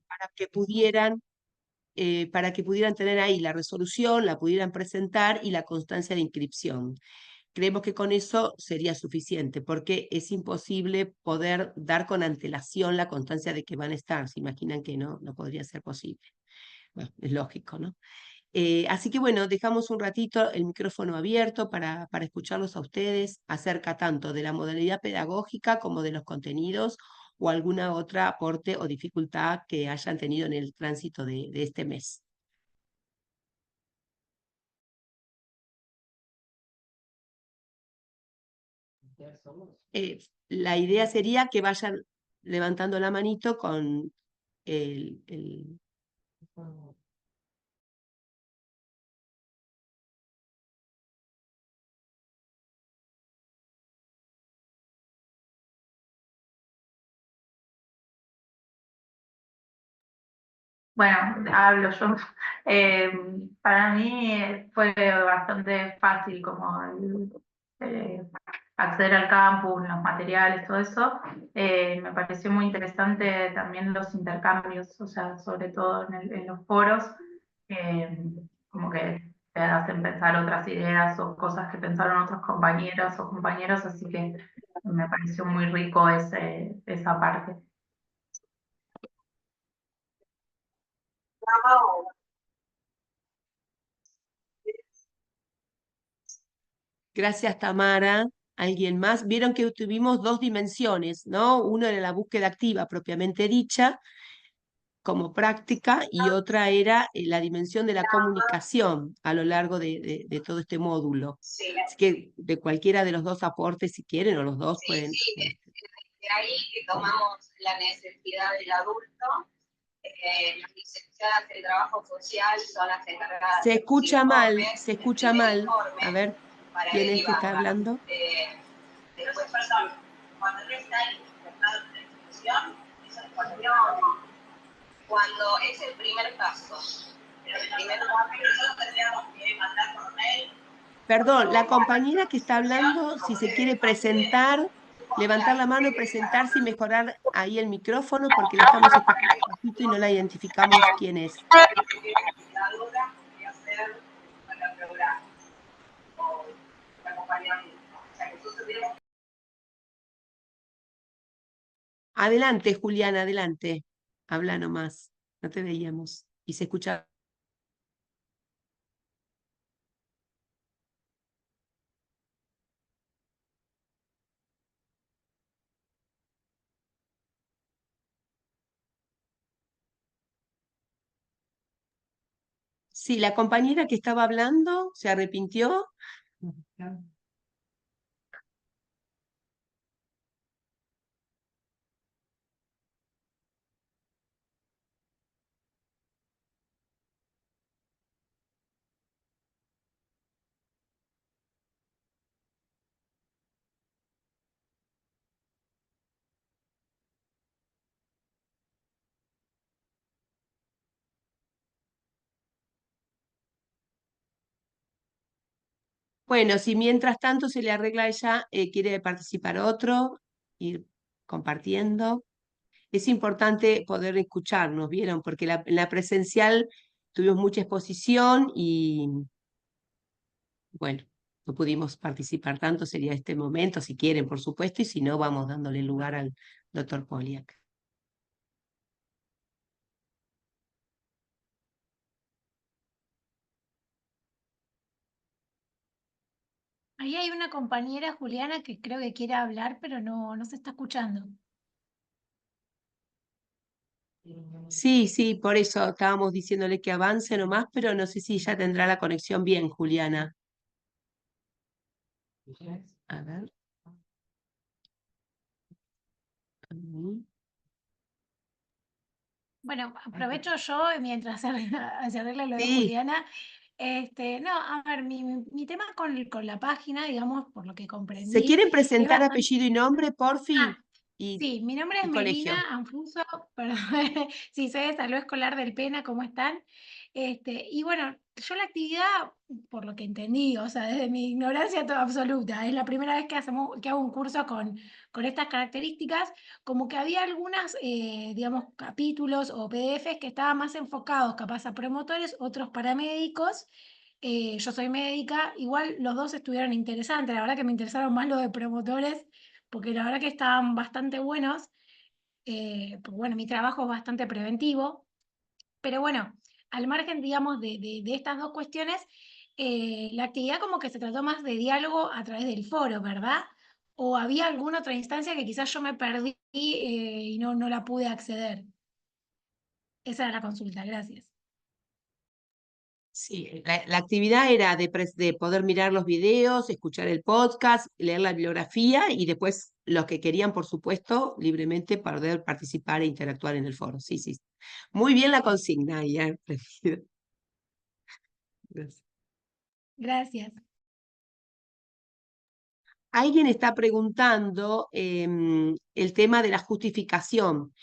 para que pudieran tener ahí la resolución, la pudieran presentar y la constancia de inscripción. Creemos que con eso sería suficiente, porque es imposible poder dar con antelación la constancia de que van a estar. Se imaginan que no podría ser posible. Bueno, es lógico, ¿no? Así que bueno, dejamos un ratito el micrófono abierto para escucharlos a ustedes acerca tanto de la modalidad pedagógica como de los contenidos o alguna otra aporte o dificultad que hayan tenido en el tránsito de este mes. La idea sería que vayan levantando la manito con el... Bueno, hablo yo. Para mí fue bastante fácil como acceder al campus, los materiales, todo eso. Me pareció muy interesante también los intercambios, o sea, sobre todo en los foros, eh, como que te hacen pensar otras ideas o cosas que pensaron otros compañeras o compañeros, así que me pareció muy rico esa parte. Gracias, Tamara. ¿Alguien más? Vieron que tuvimos dos dimensiones, ¿no? Uno era la búsqueda activa propiamente dicha, como práctica, y otra era la dimensión de la comunicación a lo largo de todo este módulo. Así que de cualquiera de los dos aportes, si quieren, o los dos pueden... De ahí que tomamos la necesidad del adulto. Las licenciadas de trabajo social son las encargadas. Se escucha mal, se escucha mal. A ver, ¿quién es que está hablando? Después, cuando no está incorporado en la institución, esa información, cuando es el primer caso, pero el primer caso nosotros tendríamos que mandar por mail. Perdón, la compañera que está hablando, si se quiere presentar, levantar la mano, presentarse y mejorar ahí el micrófono, porque la estamos escuchando bajito y no la identificamos quién es. Adelante, Juliana, adelante. Habla nomás, no te veíamos. Y se escucha. Sí, la compañera que estaba hablando se arrepintió. Bueno, si mientras tanto se le arregla a ella, quiere participar otro, ir compartiendo. Es importante poder escucharnos, ¿vieron? Porque en la presencial tuvimos mucha exposición y, bueno, no pudimos participar tanto, sería este momento, si quieren, por supuesto, y si no, vamos dándole lugar al doctor Poliak. Ahí hay una compañera, Juliana, que creo que quiere hablar, pero no se está escuchando. Sí, sí, por eso estábamos diciéndole que avance nomás, pero no sé si ya tendrá la conexión bien, Juliana. A ver. Bueno, aprovecho yo mientras se arregla lo de Sí. Juliana. No, a ver, mi tema con la página, digamos, por lo que ¿Se comprendí, quieren es presentar bastante... apellido y nombre, porfi? Sí, mi nombre es Y Melina colegio. Anfuso, perdón, sí, soy de Salud Escolar del Pena, ¿cómo están? Y bueno, yo la actividad, por lo que entendí, o sea, desde mi ignorancia toda absoluta, es la primera vez que hago un curso con estas características, como que había algunas, digamos, capítulos o PDFs que estaban más enfocados capaz a promotores, otros para médicos. Yo soy médica, igual los dos estuvieron interesantes, la verdad que me interesaron más los de promotores, porque la verdad que estaban bastante buenos, porque bueno, mi trabajo es bastante preventivo, pero bueno, al margen, digamos, de estas dos cuestiones, la actividad como que se trató más de diálogo a través del foro, ¿verdad? ¿O había alguna otra instancia que quizás yo me perdí y no la pude acceder? Esa era la consulta, gracias. Sí, la actividad era de poder mirar los videos, escuchar el podcast, leer la bibliografía y después los que querían, por supuesto, libremente poder participar e interactuar en el foro. Sí, sí. Muy bien la consigna, ya. Gracias. Gracias. Alguien está preguntando el tema de la justificación.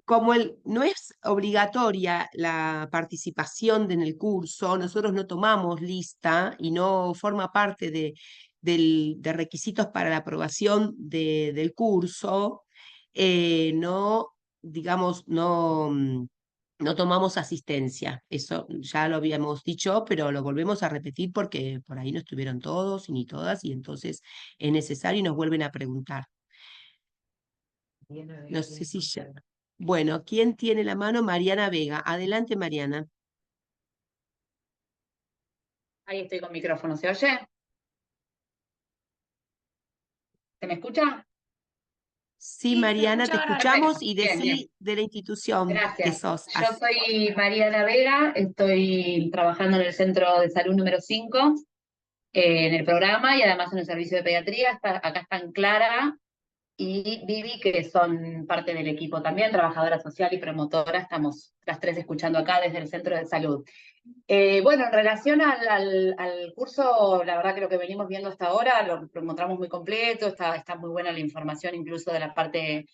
Como no es obligatoria la participación en el curso, nosotros no tomamos lista y no forma parte de requisitos para la aprobación del curso, no, digamos, no tomamos asistencia. Eso ya lo habíamos dicho, pero lo volvemos a repetir porque por ahí no estuvieron todos y ni todas, y entonces es necesario y nos vuelven a preguntar. No sé si ya. Bueno, ¿quién tiene la mano? Mariana Vega. Adelante, Mariana. Ahí estoy con micrófono, ¿se oye? ¿Se me escucha? Sí, Sí, se Mariana, te escucha ahora. escuchamos y Bien, bien. decí de la institución que Gracias. sos. Yo soy Mariana Vega, estoy trabajando en el Centro de Salud número 5, en el programa y además en el servicio de pediatría. Acá están Clara y Vivi, que son parte del equipo también, trabajadora social y promotora. Estamos las tres escuchando acá desde el Centro de Salud. Bueno, en relación al curso, la verdad que lo que venimos viendo hasta ahora lo encontramos muy completo, está muy buena la información, incluso de la parte,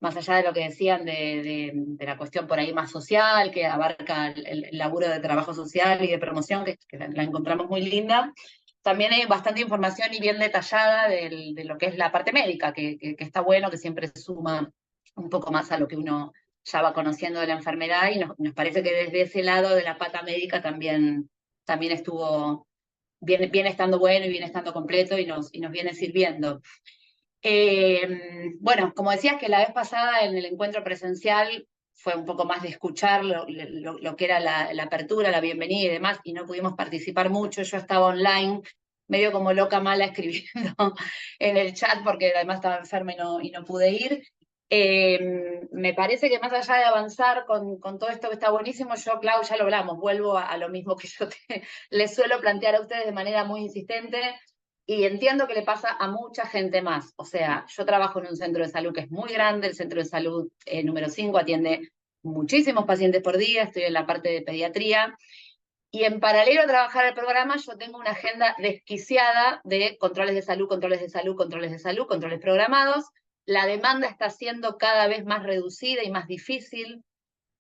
más allá de lo que decían de la cuestión por ahí más social, que abarca el laburo de trabajo social y de promoción, que la encontramos muy linda. También hay bastante información y bien detallada de lo que es la parte médica, que está bueno, que siempre suma un poco más a lo que uno ya va conociendo de la enfermedad, y nos parece que desde ese lado de la pata médica también estuvo, viene estando bueno y viene estando completo y nos viene sirviendo. Bueno, como decías que la vez pasada en el encuentro presencial fue un poco más de escuchar lo que era la apertura, la bienvenida y demás, y no pudimos participar mucho. Yo estaba online, medio como loca mala, escribiendo en el chat, porque además estaba enferma y no pude ir. Me parece que más allá de avanzar con todo esto que está buenísimo, yo, Clau, ya lo hablamos, vuelvo a lo mismo que yo les suelo plantear a ustedes de manera muy insistente, y entiendo que le pasa a mucha gente más. O sea, yo trabajo en un centro de salud que es muy grande, el centro de salud número 5 atiende muchísimos pacientes por día, estoy en la parte de pediatría, y en paralelo a trabajar el programa yo tengo una agenda desquiciada de controles de salud, controles de salud, controles de salud, controles programados. La demanda está siendo cada vez más reducida y más difícil.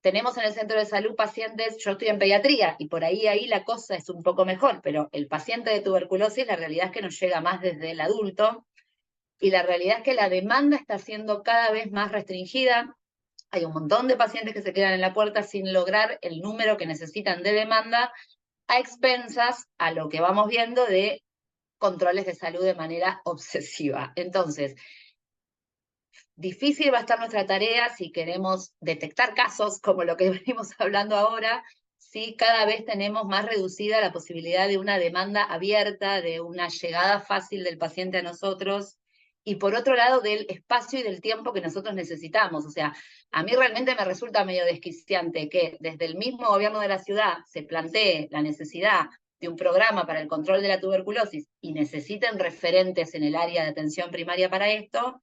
Tenemos en el centro de salud pacientes, yo estoy en pediatría, y por ahí la cosa es un poco mejor, pero el paciente de tuberculosis, la realidad es que nos llega más desde el adulto, y la realidad es que la demanda está siendo cada vez más restringida. Hay un montón de pacientes que se quedan en la puerta sin lograr el número que necesitan de demanda, a expensas, a lo que vamos viendo, de controles de salud de manera obsesiva. Entonces, difícil va a estar nuestra tarea si queremos detectar casos como lo que venimos hablando ahora, si cada vez tenemos más reducida la posibilidad de una demanda abierta, de una llegada fácil del paciente a nosotros, y por otro lado del espacio y del tiempo que nosotros necesitamos. O sea, a mí realmente me resulta medio desquiciante que desde el mismo gobierno de la ciudad se plantee la necesidad de un programa para el control de la tuberculosis y necesiten referentes en el área de atención primaria para esto,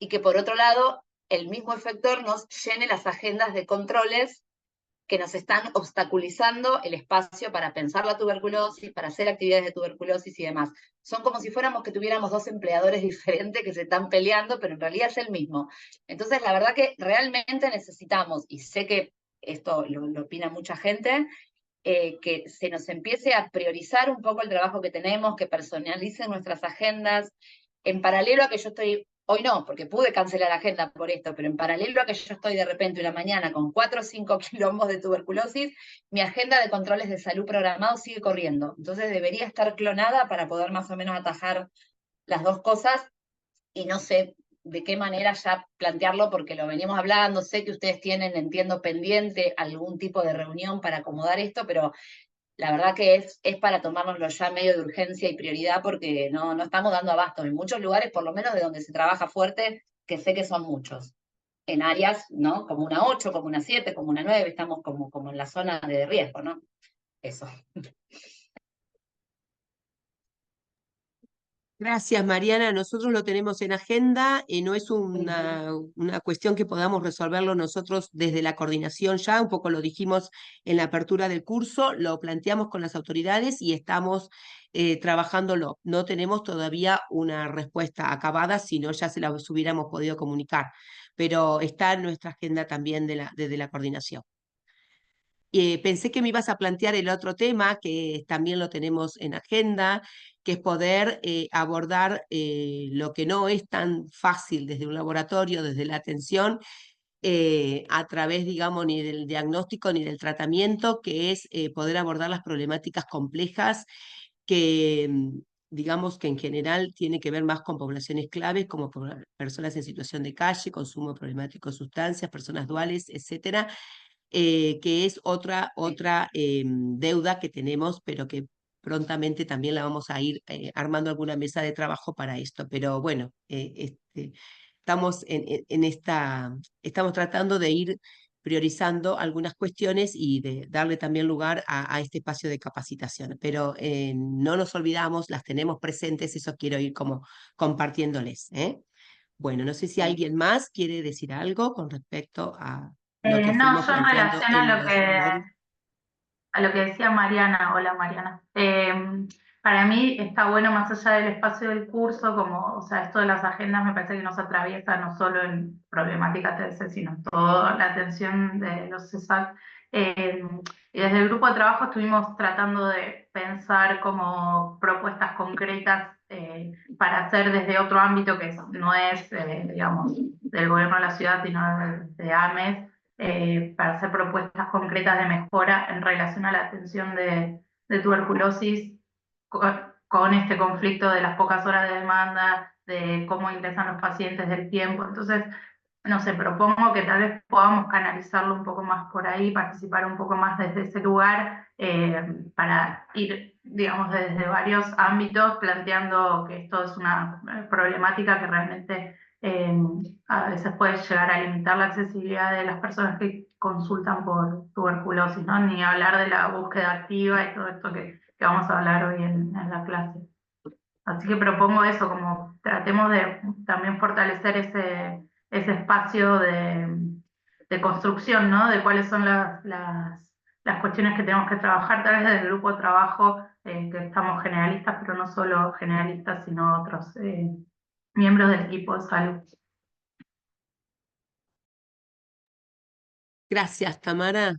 y que por otro lado el mismo efector nos llene las agendas de controles que nos están obstaculizando el espacio para pensar la tuberculosis, para hacer actividades de tuberculosis y demás. Son como si fuéramos que tuviéramos dos empleadores diferentes que se están peleando, pero en realidad es el mismo. Entonces, la verdad que realmente necesitamos, y sé que esto lo opina mucha gente, que se nos empiece a priorizar un poco el trabajo que tenemos, que personalicen nuestras agendas, en paralelo a que yo estoy, hoy no, porque pude cancelar la agenda por esto, pero en paralelo a que yo estoy de repente una mañana con 4 o 5 quilombos de tuberculosis, mi agenda de controles de salud programados sigue corriendo. Entonces debería estar clonada para poder más o menos atajar las dos cosas, y no sé de qué manera ya plantearlo, porque lo venimos hablando, sé que ustedes tienen, entiendo, pendiente algún tipo de reunión para acomodar esto, pero la verdad que es para tomárnoslo ya medio de urgencia y prioridad, porque no estamos dando abasto en muchos lugares, por lo menos de donde se trabaja fuerte, que sé que son muchos. En áreas, ¿no? Como una 8, como una 7, como una 9, estamos como en la zona de riesgo, ¿no? Eso. Gracias, Mariana. Nosotros lo tenemos en agenda, no es una cuestión que podamos resolverlo nosotros desde la coordinación ya, un poco lo dijimos en la apertura del curso, lo planteamos con las autoridades y estamos trabajándolo. No tenemos todavía una respuesta acabada, si no ya se las hubiéramos podido comunicar, pero está en nuestra agenda también desde la coordinación. Pensé que me ibas a plantear el otro tema, que también lo tenemos en agenda, que es poder abordar lo que no es tan fácil desde un laboratorio, desde la atención, a través, digamos, ni del diagnóstico ni del tratamiento, que es poder abordar las problemáticas complejas que, digamos, que en general tiene que ver más con poblaciones claves, como personas en situación de calle, consumo problemático de sustancias, personas duales, etcétera, que es otra deuda que tenemos, pero que prontamente también la vamos a ir armando alguna mesa de trabajo para esto. Pero bueno, estamos estamos tratando de ir priorizando algunas cuestiones y de darle también lugar a este espacio de capacitación. Pero no nos olvidamos, las tenemos presentes, eso quiero ir como compartiéndoles. Bueno, no sé si alguien más quiere decir algo con respecto a lo que No, fuimos yo en planteando relación en los módulos. a lo que decía Mariana, hola Mariana. Para mí está bueno, más allá del espacio del curso, como, o sea, esto de las agendas me parece que nos atraviesa no solo en problemática TDC, sino toda la atención de los CESAC. Y desde el grupo de trabajo estuvimos tratando de pensar como propuestas concretas para hacer desde otro ámbito que no es, digamos, del gobierno de la ciudad, sino de AMES, para hacer propuestas concretas de mejora en relación a la atención de tuberculosis con este conflicto de las pocas horas de demanda, de cómo ingresan los pacientes, del tiempo. Entonces, no sé, propongo que tal vez podamos canalizarlo un poco más por ahí, participar un poco más desde ese lugar, para ir, digamos, desde varios ámbitos, planteando que esto es una problemática que realmente a veces puede llegar a limitar la accesibilidad de las personas que consultan por tuberculosis, ¿no? Ni hablar de la búsqueda activa y todo esto que vamos a hablar hoy en la clase. Así que propongo eso, como tratemos de también fortalecer ese espacio de construcción, ¿no? De cuáles son las cuestiones que tenemos que trabajar, tal vez desde el grupo de trabajo, que estamos generalistas, pero no solo generalistas, sino otros miembros del equipo de salud. Gracias, Tamara.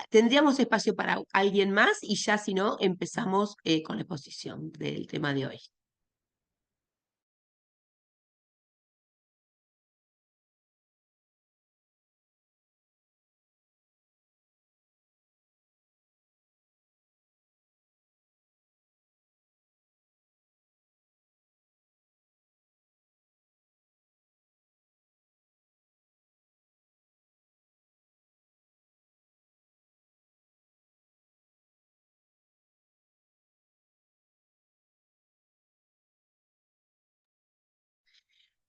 Tendríamos espacio para alguien más y ya si no, empezamos con la exposición del tema de hoy.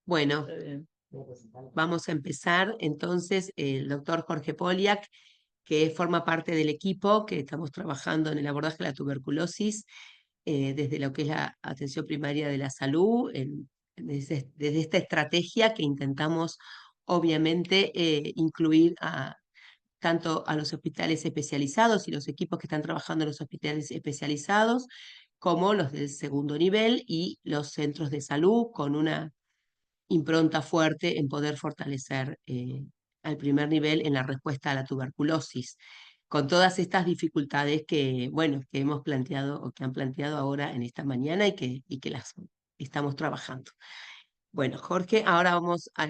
Bueno, vamos a empezar. Entonces, el doctor Jorge Poliak, que forma parte del equipo que estamos trabajando en el abordaje de la tuberculosis, desde lo que es la atención primaria de la salud, desde esta estrategia que intentamos, obviamente, incluir tanto a los hospitales especializados y los equipos que están trabajando en los hospitales especializados, como los del segundo nivel y los centros de salud, con una impronta fuerte en poder fortalecer al primer nivel en la respuesta a la tuberculosis. con todas estas dificultades que, bueno, que hemos planteado o que han planteado ahora en esta mañana y que las estamos trabajando. Bueno, Jorge, ahora vamos a...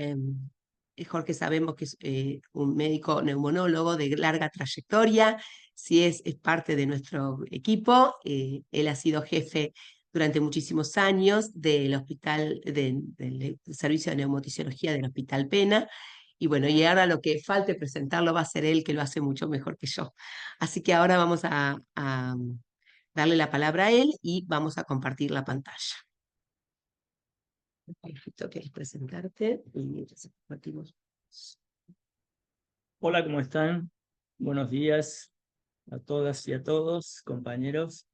Jorge sabemos que es un médico neumonólogo de larga trayectoria, si es parte de nuestro equipo, él ha sido jefe durante muchísimos años del hospital, del servicio de neumotisiología del Hospital Pena, y bueno, y ahora lo que falte presentarlo va a ser él, que lo hace mucho mejor que yo. Así que ahora vamos a darle la palabra a él y vamos a compartir la pantalla. Perfecto, ¿quieres presentarte? Y mientras compartimos. Hola, ¿cómo están? Buenos días a todas y a todos, compañeros.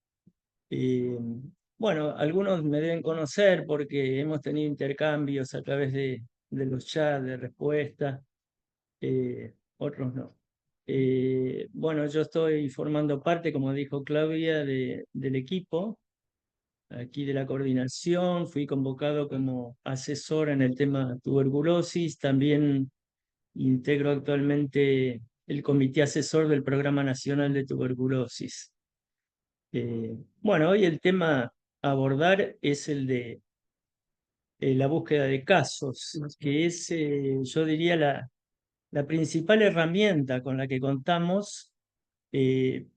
Bueno, algunos me deben conocer porque hemos tenido intercambios a través de los chats de respuesta, otros no. Bueno, yo estoy formando parte, como dijo Claudia, del equipo, aquí de la coordinación. Fui convocado como asesor en el tema tuberculosis. También integro actualmente el comité asesor del Programa Nacional de Tuberculosis. Bueno, hoy el tema a abordar es el de la búsqueda de casos, que es, yo diría, la principal herramienta con la que contamos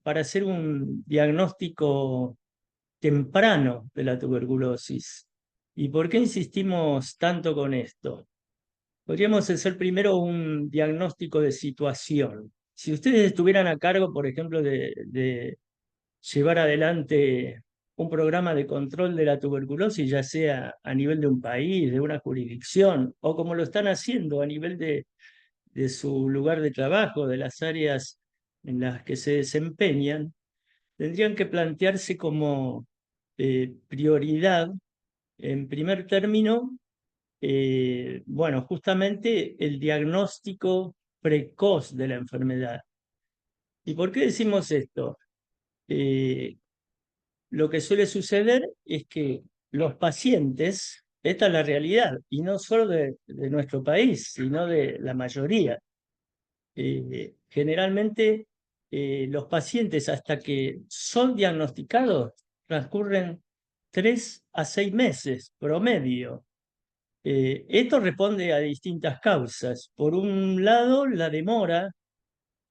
para hacer un diagnóstico temprano de la tuberculosis. ¿Y por qué insistimos tanto con esto? Podríamos hacer primero un diagnóstico de situación. Si ustedes estuvieran a cargo, por ejemplo, de llevar adelante un programa de control de la tuberculosis, ya sea a nivel de un país, de una jurisdicción, o como lo están haciendo a nivel de su lugar de trabajo, de las áreas en las que se desempeñan, tendrían que plantearse como prioridad, en primer término, bueno, justamente el diagnóstico precoz de la enfermedad. ¿Y por qué decimos esto? Lo que suele suceder es que los pacientes, esta es la realidad, y no solo de nuestro país, sino de la mayoría. Generalmente los pacientes hasta que son diagnosticados transcurren 3 a 6 meses promedio. Esto responde a distintas causas. Por un lado, la demora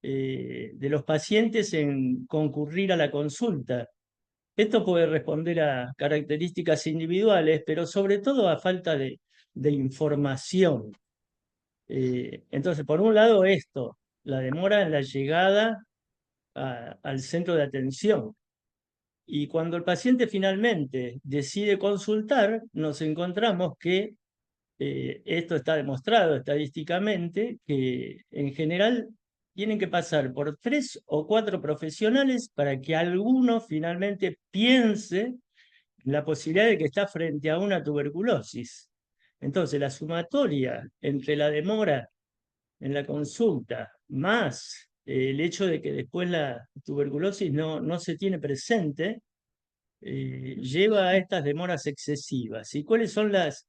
de los pacientes en concurrir a la consulta. Esto puede responder a características individuales, pero sobre todo a falta de información. Entonces, por un lado, esto, la demora en la llegada al centro de atención. Y cuando el paciente finalmente decide consultar, nos encontramos que esto está demostrado estadísticamente, que en general tienen que pasar por 3 o 4 profesionales para que alguno finalmente piense en la posibilidad de que está frente a una tuberculosis. Entonces, la sumatoria entre la demora en la consulta más el hecho de que después la tuberculosis no se tiene presente, lleva a estas demoras excesivas. ¿Y cuáles son las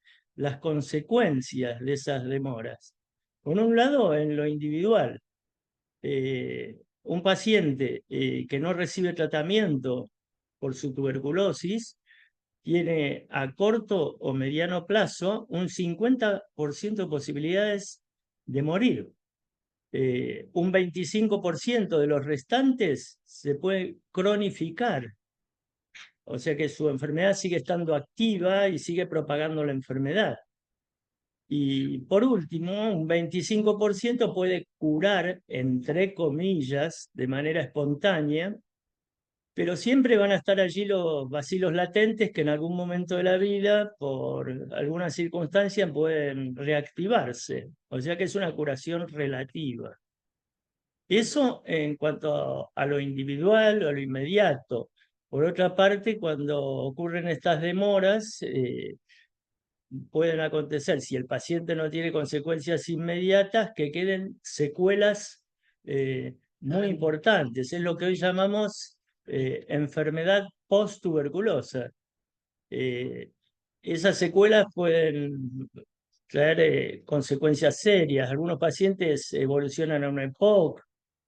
consecuencias de esas demoras? Por un lado, en lo individual, un paciente que no recibe tratamiento por su tuberculosis tiene a corto o mediano plazo un 50% de posibilidades de morir. Un 25% de los restantes se puede cronificar, o sea que su enfermedad sigue estando activa y sigue propagando la enfermedad. Y por último, un 25% puede curar, entre comillas, de manera espontánea, pero siempre van a estar allí los bacilos latentes que en algún momento de la vida, por alguna circunstancia, pueden reactivarse. O sea que es una curación relativa. Eso en cuanto a lo individual o a lo inmediato. Por otra parte, cuando ocurren estas demoras, pueden acontecer, si el paciente no tiene consecuencias inmediatas, que queden secuelas muy importantes. Es lo que hoy llamamos enfermedad post-tuberculosa. Esas secuelas pueden traer consecuencias serias. Algunos pacientes evolucionan a una EPOC,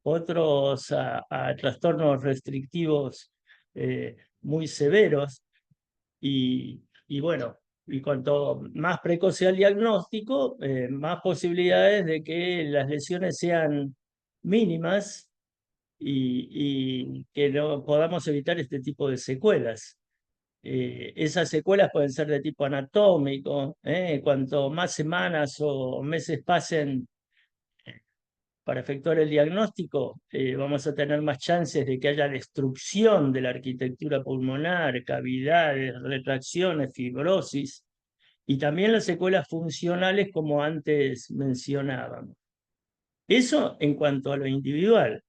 otros a trastornos restrictivos muy severos. Y bueno, y cuanto más precoz sea el diagnóstico, más posibilidades de que las lesiones sean mínimas y que no podamos evitar este tipo de secuelas. Esas secuelas pueden ser de tipo anatómico, cuanto más semanas o meses pasen para efectuar el diagnóstico, vamos a tener más chances de que haya destrucción de la arquitectura pulmonar, cavidades, retracciones, fibrosis, y también las secuelas funcionales como antes mencionábamos. Eso en cuanto a lo individual.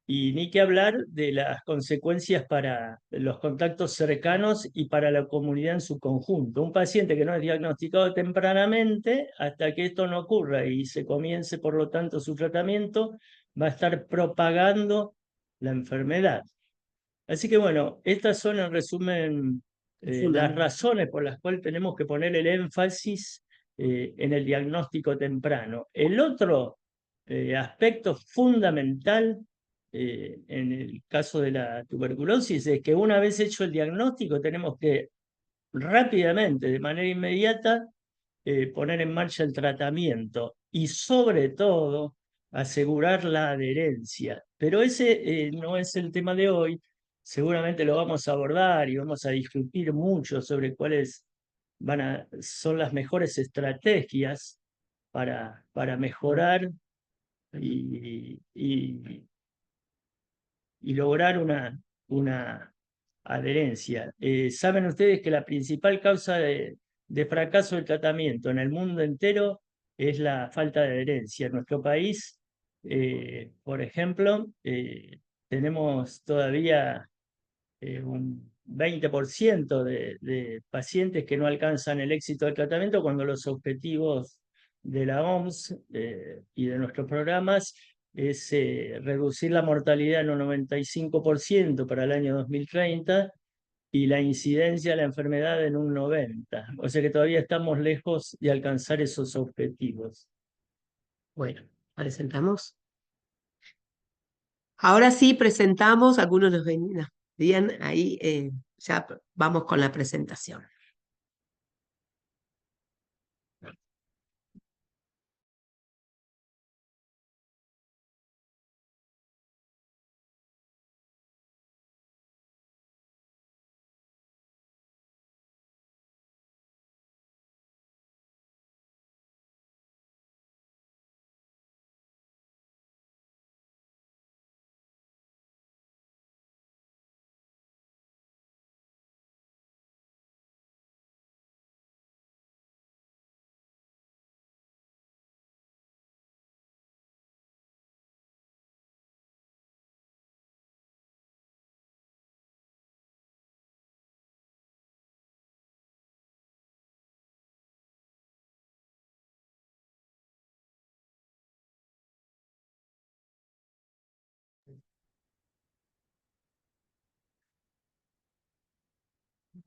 Y ni que hablar de las consecuencias para los contactos cercanos y para la comunidad en su conjunto. Un paciente que no es diagnosticado tempranamente, hasta que esto no ocurra y se comience, por lo tanto, su tratamiento, va a estar propagando la enfermedad. Así que bueno, estas son en resumen las razones por las cuales tenemos que poner el énfasis en el diagnóstico temprano. El otro aspecto fundamental en el caso de la tuberculosis es que una vez hecho el diagnóstico tenemos que rápidamente, de manera inmediata, poner en marcha el tratamiento y sobre todo asegurar la adherencia. Pero ese no es el tema de hoy. Seguramente lo vamos a abordar y vamos a discutir mucho sobre cuáles son las mejores estrategias para mejorar y lograr una adherencia. Saben ustedes que la principal causa de fracaso del tratamiento en el mundo entero es la falta de adherencia. En nuestro país, por ejemplo, tenemos todavía un 20% de pacientes que no alcanzan el éxito del tratamiento cuando los objetivos de la OMS y de nuestros programas es reducir la mortalidad en un 95% para el año 2030 y la incidencia de la enfermedad en un 90%. O sea que todavía estamos lejos de alcanzar esos objetivos. Bueno, presentamos. Ahora sí presentamos, algunos nos venían ahí, ya vamos con la presentación.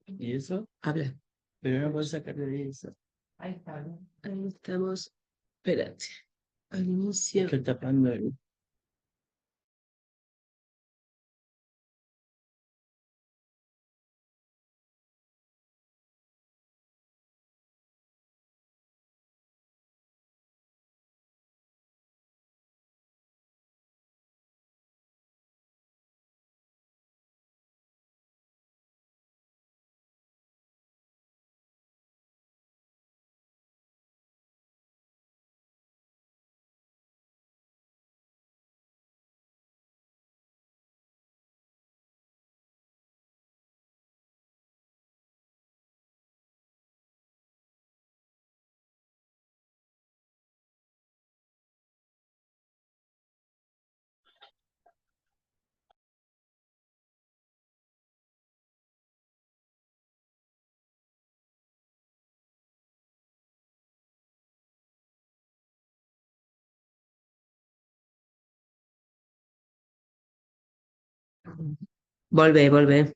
¿Y eso? Habla. Pero no puedo sacar de eso. Ahí estamos. Espérate. Al inicio. Estoy tapando el... Volvé.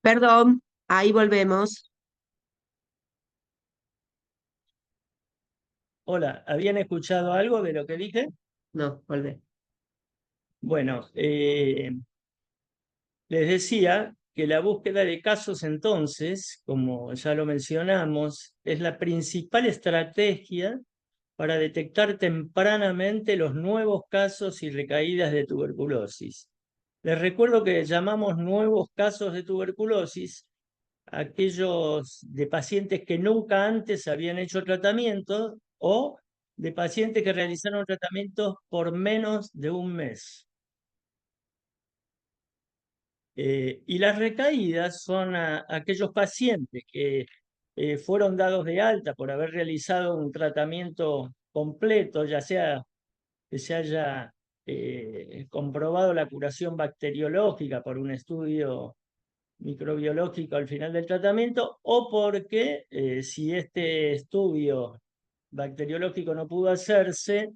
Perdón, ahí volvemos. Hola, ¿habían escuchado algo de lo que dije? No, volvé. Bueno, les decía que la búsqueda de casos entonces, como ya lo mencionamos, es la principal estrategia para detectar tempranamente los nuevos casos y recaídas de tuberculosis. Les recuerdo que llamamos nuevos casos de tuberculosis aquellos de pacientes que nunca antes habían hecho tratamiento o de pacientes que realizaron tratamientos por menos de un mes. Y las recaídas son aquellos pacientes que fueron dados de alta por haber realizado un tratamiento completo, ya sea que se haya comprobado la curación bacteriológica por un estudio microbiológico al final del tratamiento, o porque si este estudio bacteriológico no pudo hacerse,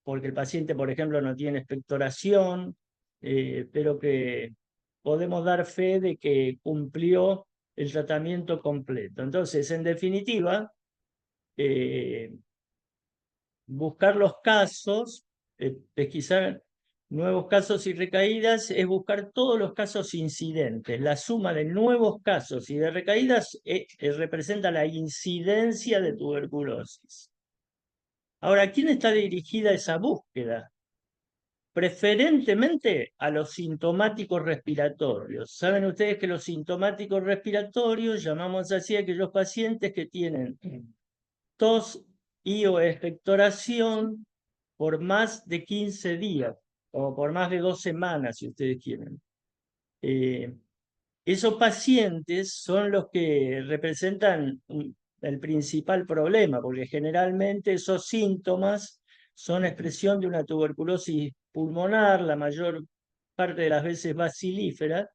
porque el paciente, por ejemplo, no tiene expectoración, pero que podemos dar fe de que cumplió el tratamiento completo. Entonces, en definitiva, buscar los casos, pesquisar nuevos casos y recaídas, es buscar todos los casos incidentes. La suma de nuevos casos y de recaídas representa la incidencia de tuberculosis. Ahora, ¿a quién está dirigida esa búsqueda? Preferentemente a los sintomáticos respiratorios. Saben ustedes que los sintomáticos respiratorios llamamos así a aquellos pacientes que tienen tos y o expectoración por más de 15 días o por más de 2 semanas, si ustedes quieren. Esos pacientes son los que representan el principal problema, porque generalmente esos síntomas son expresión de una tuberculosis pulmonar, la mayor parte de las veces bacilífera,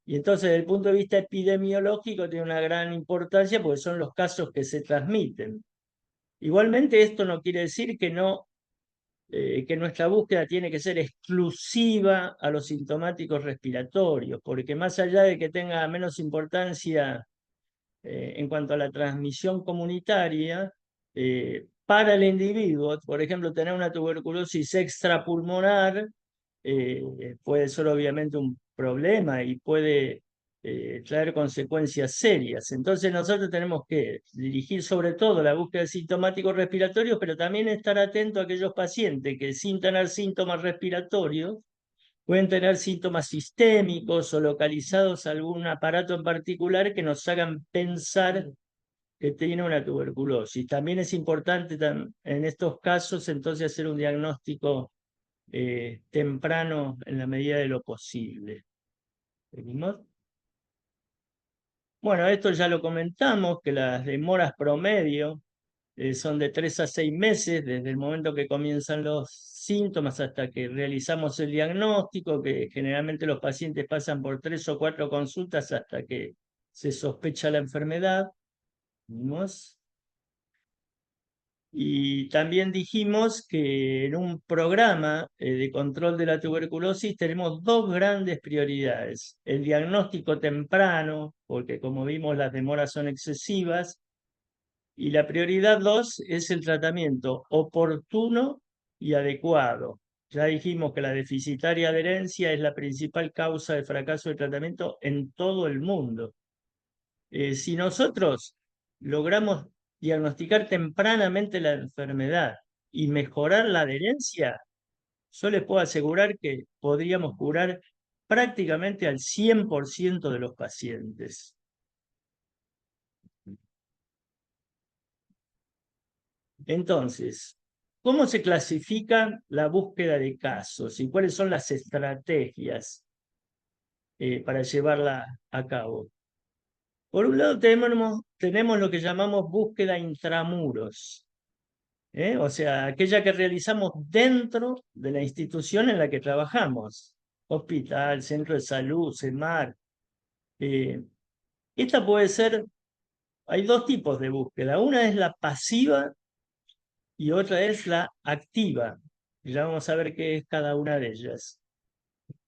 y entonces desde el punto de vista epidemiológico tiene una gran importancia porque son los casos que se transmiten. Igualmente esto no quiere decir que que nuestra búsqueda tiene que ser exclusiva a los sintomáticos respiratorios, porque más allá de que tenga menos importancia en cuanto a la transmisión comunitaria, para el individuo, por ejemplo, tener una tuberculosis extrapulmonar puede ser obviamente un problema y puede traer consecuencias serias. Entonces nosotros tenemos que dirigir sobre todo la búsqueda de sintomáticos respiratorios, pero también estar atento a aquellos pacientes que sin tener síntomas respiratorios pueden tener síntomas sistémicos o localizados a algún aparato en particular que nos hagan pensar que tiene una tuberculosis. También es importante en estos casos entonces hacer un diagnóstico temprano en la medida de lo posible. ¿Seguimos? Bueno, esto ya lo comentamos, que las demoras promedio son de 3 a 6 meses desde el momento que comienzan los síntomas hasta que realizamos el diagnóstico, que generalmente los pacientes pasan por 3 o 4 consultas hasta que se sospecha la enfermedad. ¿Vimos? Y también dijimos que en un programa de control de la tuberculosis tenemos 2 grandes prioridades. El diagnóstico temprano, porque como vimos las demoras son excesivas, y la prioridad 2 es el tratamiento oportuno y adecuado. Ya dijimos que la deficitaria adherencia es la principal causa de fracaso del tratamiento en todo el mundo. Si nosotros logramos diagnosticar tempranamente la enfermedad y mejorar la adherencia, yo les puedo asegurar que podríamos curar prácticamente al 100% de los pacientes. Entonces, ¿cómo se clasifica la búsqueda de casos y cuáles son las estrategias para llevarla a cabo? Por un lado tenemos lo que llamamos búsqueda intramuros, o sea, aquella que realizamos dentro de la institución en la que trabajamos, hospital, centro de salud, CEMAR. Esta puede ser, hay 2 tipos de búsqueda, una es la pasiva y otra es la activa. Ya vamos a ver qué es cada una de ellas.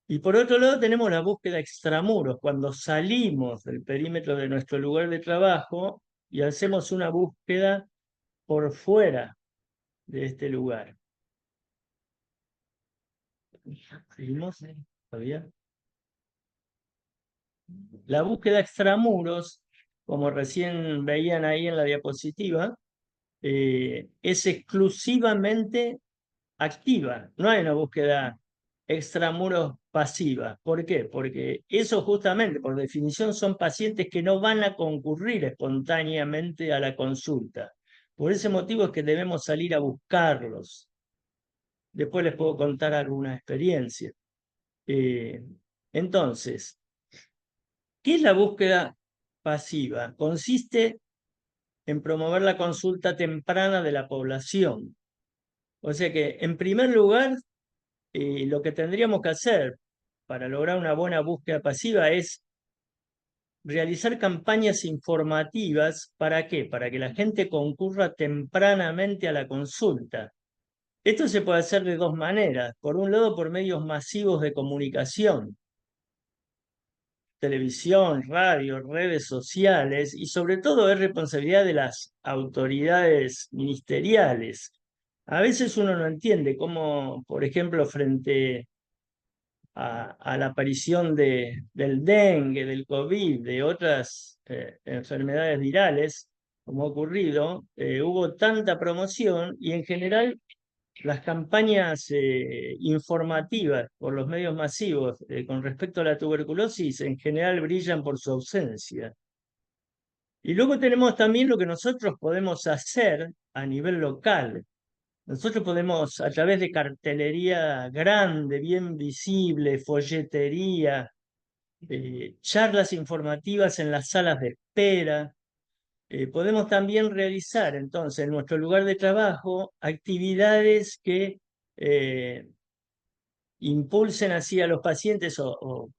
Y por otro lado tenemos la búsqueda extramuros, cuando salimos del perímetro de nuestro lugar de trabajo y hacemos una búsqueda por fuera de este lugar. ¿Seguimos? ¿Todavía? La búsqueda extramuros, como recién veían ahí en la diapositiva, es exclusivamente activa. No hay una búsqueda extramuros pasiva. ¿Por qué? Porque eso justamente, por definición, son pacientes que no van a concurrir espontáneamente a la consulta. Por ese motivo es que debemos salir a buscarlos. Después les puedo contar alguna experiencia. Entonces, ¿qué es la búsqueda pasiva? Consiste en promover la consulta temprana de la población. O sea que, en primer lugar, lo que tendríamos que hacer para lograr una buena búsqueda pasiva es realizar campañas informativas. ¿Para qué? Para que la gente concurra tempranamente a la consulta. Esto se puede hacer de dos maneras. Por un lado, por medios masivos de comunicación, televisión, radio, redes sociales, y sobre todo es responsabilidad de las autoridades ministeriales. A veces uno no entiende cómo, por ejemplo, frente a la aparición del dengue, del COVID, de otras enfermedades virales, como ha ocurrido, hubo tanta promoción y en general las campañas informativas por los medios masivos con respecto a la tuberculosis en general brillan por su ausencia. Y luego tenemos también lo que nosotros podemos hacer a nivel local. Nosotros podemos, a través de cartelería grande, bien visible, folletería, charlas informativas en las salas de espera, podemos también realizar entonces en nuestro lugar de trabajo actividades que impulsen así a los pacientes o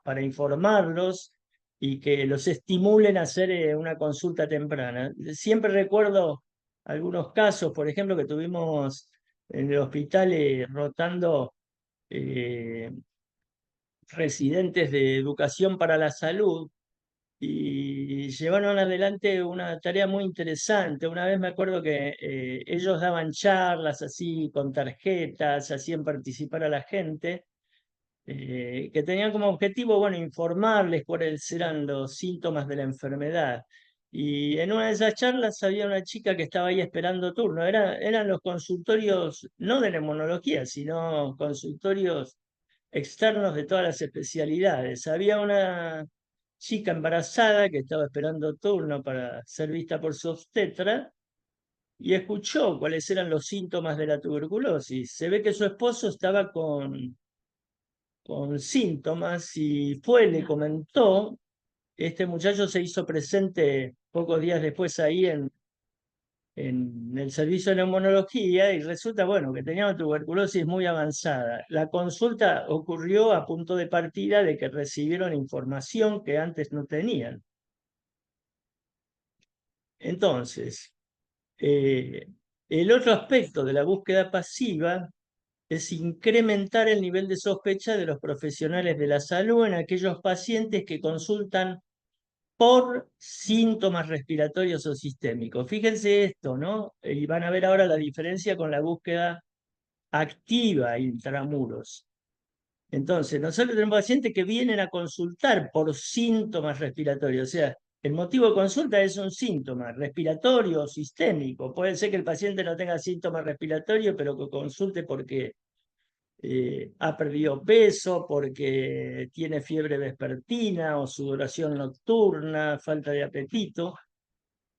para informarlos y que los estimulen a hacer una consulta temprana. Siempre recuerdo algunos casos, por ejemplo, que tuvimos en el hospital rotando residentes de educación para la salud y llevaron adelante una tarea muy interesante. Una vez me acuerdo que ellos daban charlas así con tarjetas, hacían participar a la gente, que tenían como objetivo, bueno, informarles cuáles eran los síntomas de la enfermedad. Y en una de esas charlas había una chica que estaba ahí esperando turno. Eran los consultorios, no de neumonología, sino consultorios externos de todas las especialidades. Había una chica embarazada que estaba esperando turno para ser vista por su obstetra y escuchó cuáles eran los síntomas de la tuberculosis. Se ve que su esposo estaba con síntomas y fue, le comentó, este muchacho se hizo presente pocos días después ahí en el servicio de neumonología y resulta, bueno, que tenía una tuberculosis muy avanzada. La consulta ocurrió a punto de partida de que recibieron información que antes no tenían. Entonces, el otro aspecto de la búsqueda pasiva es incrementar el nivel de sospecha de los profesionales de la salud en aquellos pacientes que consultan por síntomas respiratorios o sistémicos. Fíjense esto, ¿no? Y van a ver ahora la diferencia con la búsqueda activa intramuros. Entonces, nosotros tenemos pacientes que vienen a consultar por síntomas respiratorios, o sea, el motivo de consulta es un síntoma respiratorio o sistémico. Puede ser que el paciente no tenga síntomas respiratorios, pero que consulte porque ha perdido peso, porque tiene fiebre vespertina o sudoración nocturna, falta de apetito.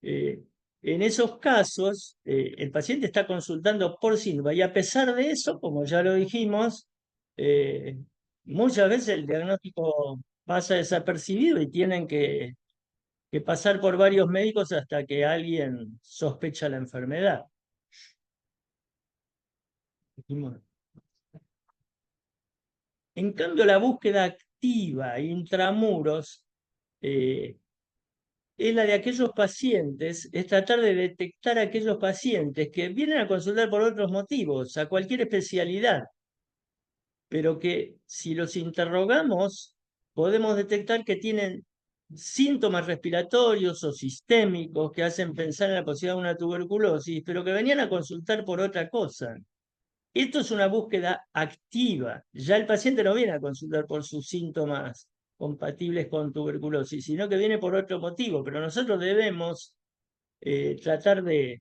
En esos casos, el paciente está consultando por síntoma y a pesar de eso, como ya lo dijimos, eh, muchas veces el diagnóstico pasa desapercibido y tienen que pasar por varios médicos hasta que alguien sospecha la enfermedad. En cambio, la búsqueda activa intramuros es la de aquellos pacientes, es tratar de detectar a aquellos pacientes que vienen a consultar por otros motivos, a cualquier especialidad, pero que si los interrogamos, podemos detectar que tienen síntomas respiratorios o sistémicos que hacen pensar en la posibilidad de una tuberculosis, pero que venían a consultar por otra cosa. esto es una búsqueda activa. Ya el paciente no viene a consultar por sus síntomas compatibles con tuberculosis, sino que viene por otro motivo, pero nosotros debemos tratar de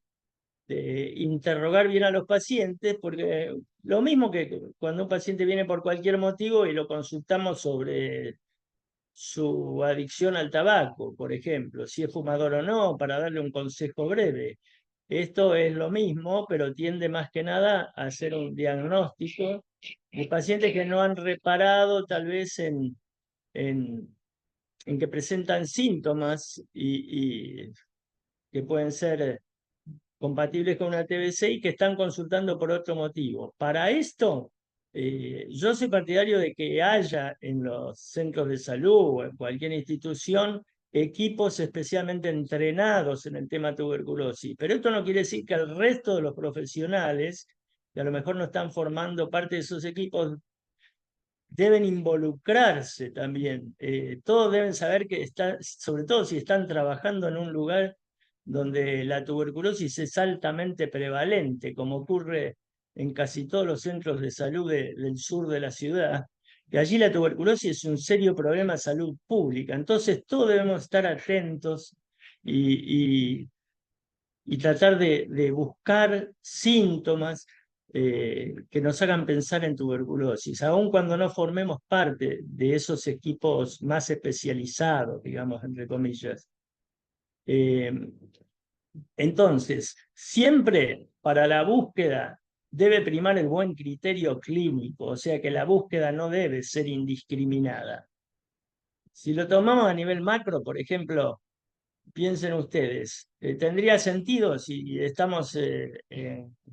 interrogar bien a los pacientes, porque lo mismo que cuando un paciente viene por cualquier motivo y lo consultamos sobre su adicción al tabaco, por ejemplo, si es fumador o no, para darle un consejo breve. Esto es lo mismo, pero tiende más que nada a hacer un diagnóstico de pacientes que no han reparado tal vez en, en que presentan síntomas y que pueden ser compatibles con una TBC y que están consultando por otro motivo. Para esto, yo soy partidario de que haya en los centros de salud o en cualquier institución equipos especialmente entrenados en el tema tuberculosis. Pero esto no quiere decir que el resto de los profesionales, que a lo mejor no están formando parte de esos equipos, deben involucrarse también. Todos deben saber que están, sobre todo si están trabajando en un lugar donde la tuberculosis es altamente prevalente, como ocurre en casi todos los centros de salud del sur de la ciudad, que allí la tuberculosis es un serio problema de salud pública. Entonces todos debemos estar atentos y, y tratar de buscar síntomas que nos hagan pensar en tuberculosis, aun cuando no formemos parte de esos equipos más especializados, digamos, entre comillas. Eh, entonces, siempre para la búsqueda debe primar el buen criterio clínico, o sea que la búsqueda no debe ser indiscriminada. Si lo tomamos a nivel macro, por ejemplo, piensen ustedes, ¿tendría sentido si estamos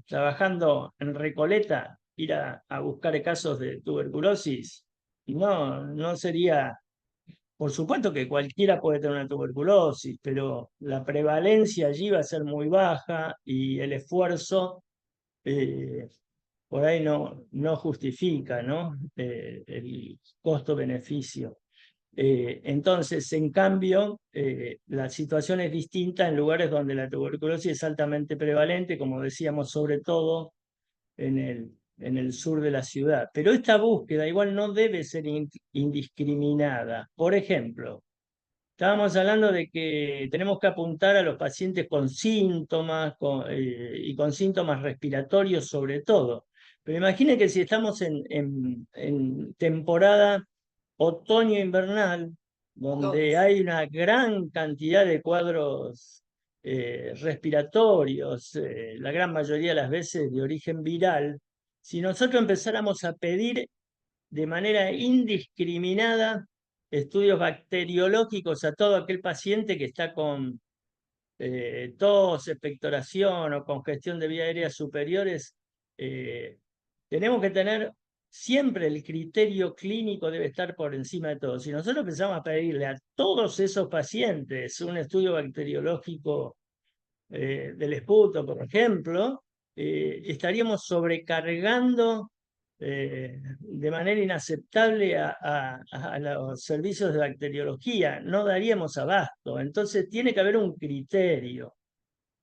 trabajando en Recoleta ir a buscar casos de tuberculosis? No, no sería, por supuesto que cualquiera puede tener una tuberculosis, pero la prevalencia allí va a ser muy baja y el esfuerzo eh, por ahí no justifica, ¿no? El costo-beneficio. Entonces, en cambio, la situación es distinta en lugares donde la tuberculosis es altamente prevalente, como decíamos, sobre todo en el sur de la ciudad. Pero esta búsqueda igual no debe ser indiscriminada. Por ejemplo, estábamos hablando de que tenemos que apuntar a los pacientes con síntomas y con síntomas respiratorios sobre todo. Pero imagine que si estamos en temporada otoño-invernal, donde hay una gran cantidad de cuadros respiratorios, la gran mayoría de las veces de origen viral, si nosotros empezáramos a pedir de manera indiscriminada estudios bacteriológicos a todo aquel paciente que está con tos, expectoración o congestión de vías aéreas superiores, tenemos que tener siempre el criterio clínico debe estar por encima de todo. Si nosotros empezamos a pedirle a todos esos pacientes un estudio bacteriológico del esputo, por ejemplo, estaríamos sobrecargando de manera inaceptable a los servicios de bacteriología, no daríamos abasto. Entonces tiene que haber un criterio.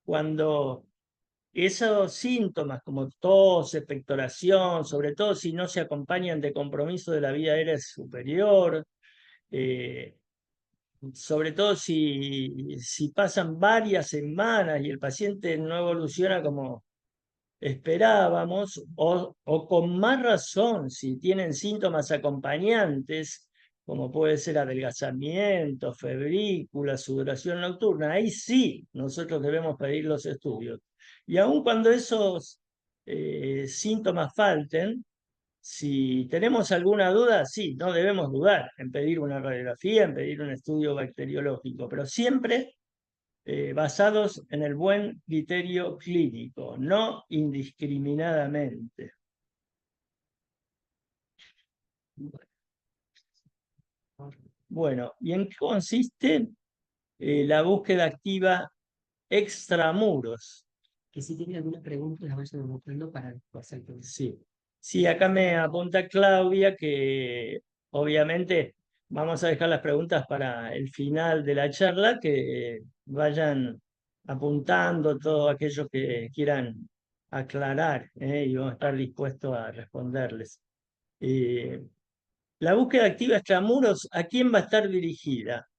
Cuando esos síntomas como tos, expectoración, sobre todo si no se acompañan de compromiso de la vía aérea superior, sobre todo si pasan varias semanas y el paciente no evoluciona como esperábamos, o con más razón si tienen síntomas acompañantes, como puede ser adelgazamiento, febrícula, sudoración nocturna, ahí sí nosotros debemos pedir los estudios. Y aun cuando esos síntomas falten, si tenemos alguna duda, sí, no debemos dudar en pedir una radiografía, en pedir un estudio bacteriológico, pero siempre basados en el buen criterio clínico, no indiscriminadamente. Bueno, ¿y en qué consiste la búsqueda activa extramuros? Que si tienen alguna pregunta, las vayan anotando para hacer todo. Sí. Sí, acá me apunta Claudia que obviamente vamos a dejar las preguntas para el final de la charla, que vayan apuntando todos aquellos que quieran aclarar, y vamos a estar dispuestos a responderles. La búsqueda activa extramuros, ¿a quién va a estar dirigida?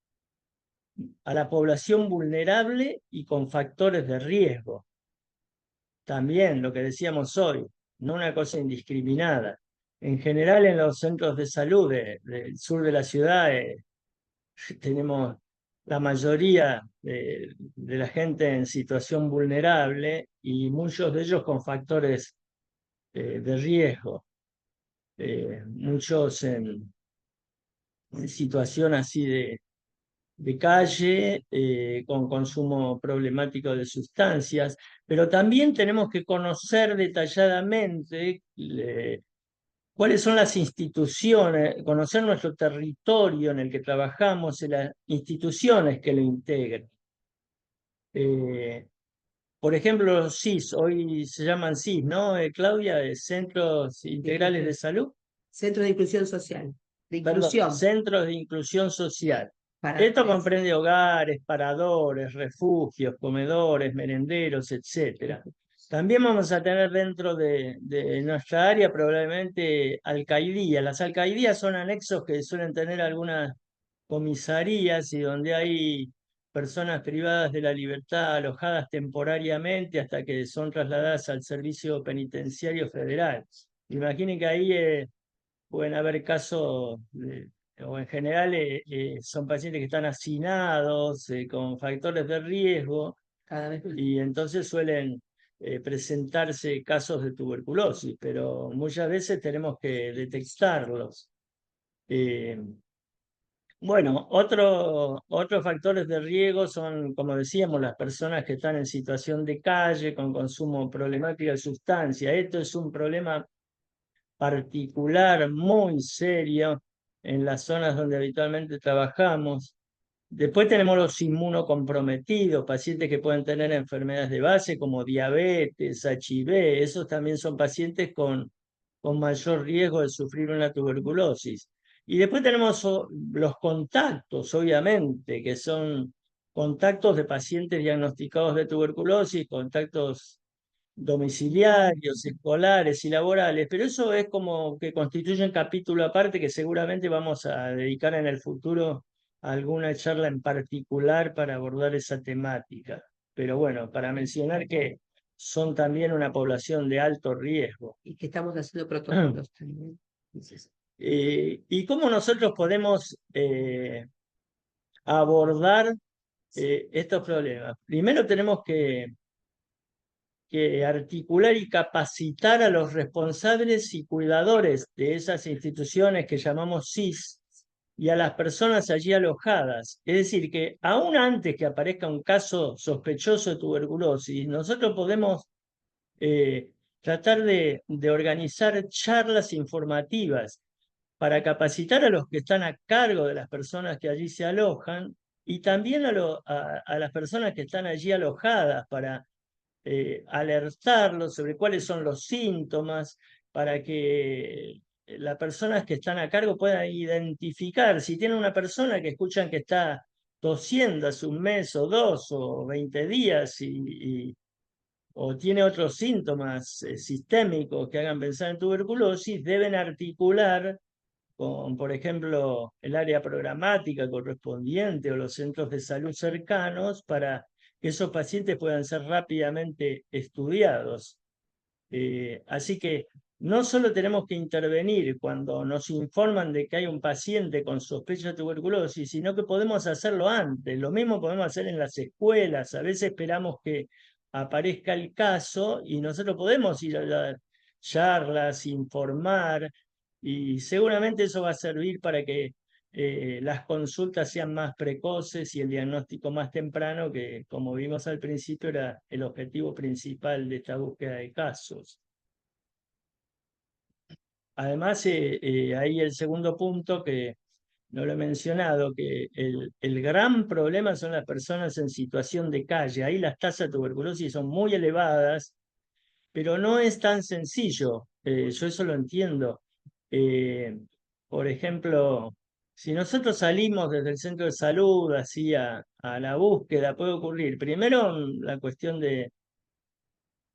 A la población vulnerable y con factores de riesgo. También lo que decíamos hoy, no una cosa indiscriminada. En general en los centros de salud del sur de la ciudad tenemos la mayoría de la gente en situación vulnerable y muchos de ellos con factores de riesgo. Muchos en situación así de calle, con consumo problemático de sustancias, pero también tenemos que conocer detalladamente cuáles son las instituciones, conocer nuestro territorio en el que trabajamos y las instituciones que lo integran. Por ejemplo, los CIS, hoy se llaman CIS, ¿no, Claudia? Centros Integrales de Salud. Centro de Inclusión Social. De Perdón, inclusión. Centros de Inclusión Social. Para Esto comprende hogares, paradores, refugios, comedores, merenderos, etc. También vamos a tener dentro de nuestra área probablemente alcaidías. Las alcaidías son anexos que suelen tener algunas comisarías y donde hay personas privadas de la libertad alojadas temporariamente hasta que son trasladadas al Servicio Penitenciario Federal. Imaginen que ahí pueden haber casos, o en general son pacientes que están hacinados, con factores de riesgo, cada vez más. y entonces suelen presentarse casos de tuberculosis, pero muchas veces tenemos que detectarlos. Bueno, otros factores de riesgo son, como decíamos, las personas que están en situación de calle, con consumo problemático de sustancias. Esto es un problema particular muy serio en las zonas donde habitualmente trabajamos. Después tenemos los inmunocomprometidos, pacientes que pueden tener enfermedades de base como diabetes, HIV. Esos también son pacientes con mayor riesgo de sufrir una tuberculosis. Y después tenemos los contactos, obviamente, que son contactos de pacientes diagnosticados de tuberculosis, contactos domiciliarios, escolares y laborales, pero eso es como que constituye un capítulo aparte que seguramente vamos a dedicar en el futuro a alguna charla en particular para abordar esa temática. Pero bueno, para mencionar que son también una población de alto riesgo. Y que estamos haciendo protocolos también. ¿Y cómo nosotros podemos abordar estos problemas? Primero tenemos que articular y capacitar a los responsables y cuidadores de esas instituciones que llamamos CIS y a las personas allí alojadas. Es decir, que aún antes que aparezca un caso sospechoso de tuberculosis, nosotros podemos tratar de organizar charlas informativas para capacitar a los que están a cargo de las personas que allí se alojan y también a las personas que están allí alojadas para alertarlos sobre cuáles son los síntomas, para que las personas que están a cargo puedan identificar si tienen una persona que escuchan que está tosiendo hace un mes o 2 o 20 días o tiene otros síntomas sistémicos que hagan pensar en tuberculosis, deben articular con, por ejemplo, el área programática correspondiente o los centros de salud cercanos para que esos pacientes puedan ser rápidamente estudiados. Así que no solo tenemos que intervenir cuando nos informan de que hay un paciente con sospecha de tuberculosis, sino que podemos hacerlo antes. Lo mismo podemos hacer en las escuelas. A veces esperamos que aparezca el caso y nosotros podemos ir a dar charlas, informar, y seguramente eso va a servir para que las consultas sean más precoces y el diagnóstico más temprano, que como vimos al principio era el objetivo principal de esta búsqueda de casos. Además, ahí el segundo punto que no lo he mencionado, que el gran problema son las personas en situación de calle. Ahí las tasas de tuberculosis son muy elevadas, pero no es tan sencillo. Yo eso lo entiendo. Por ejemplo, si nosotros salimos desde el centro de salud así a la búsqueda, puede ocurrir primero la cuestión de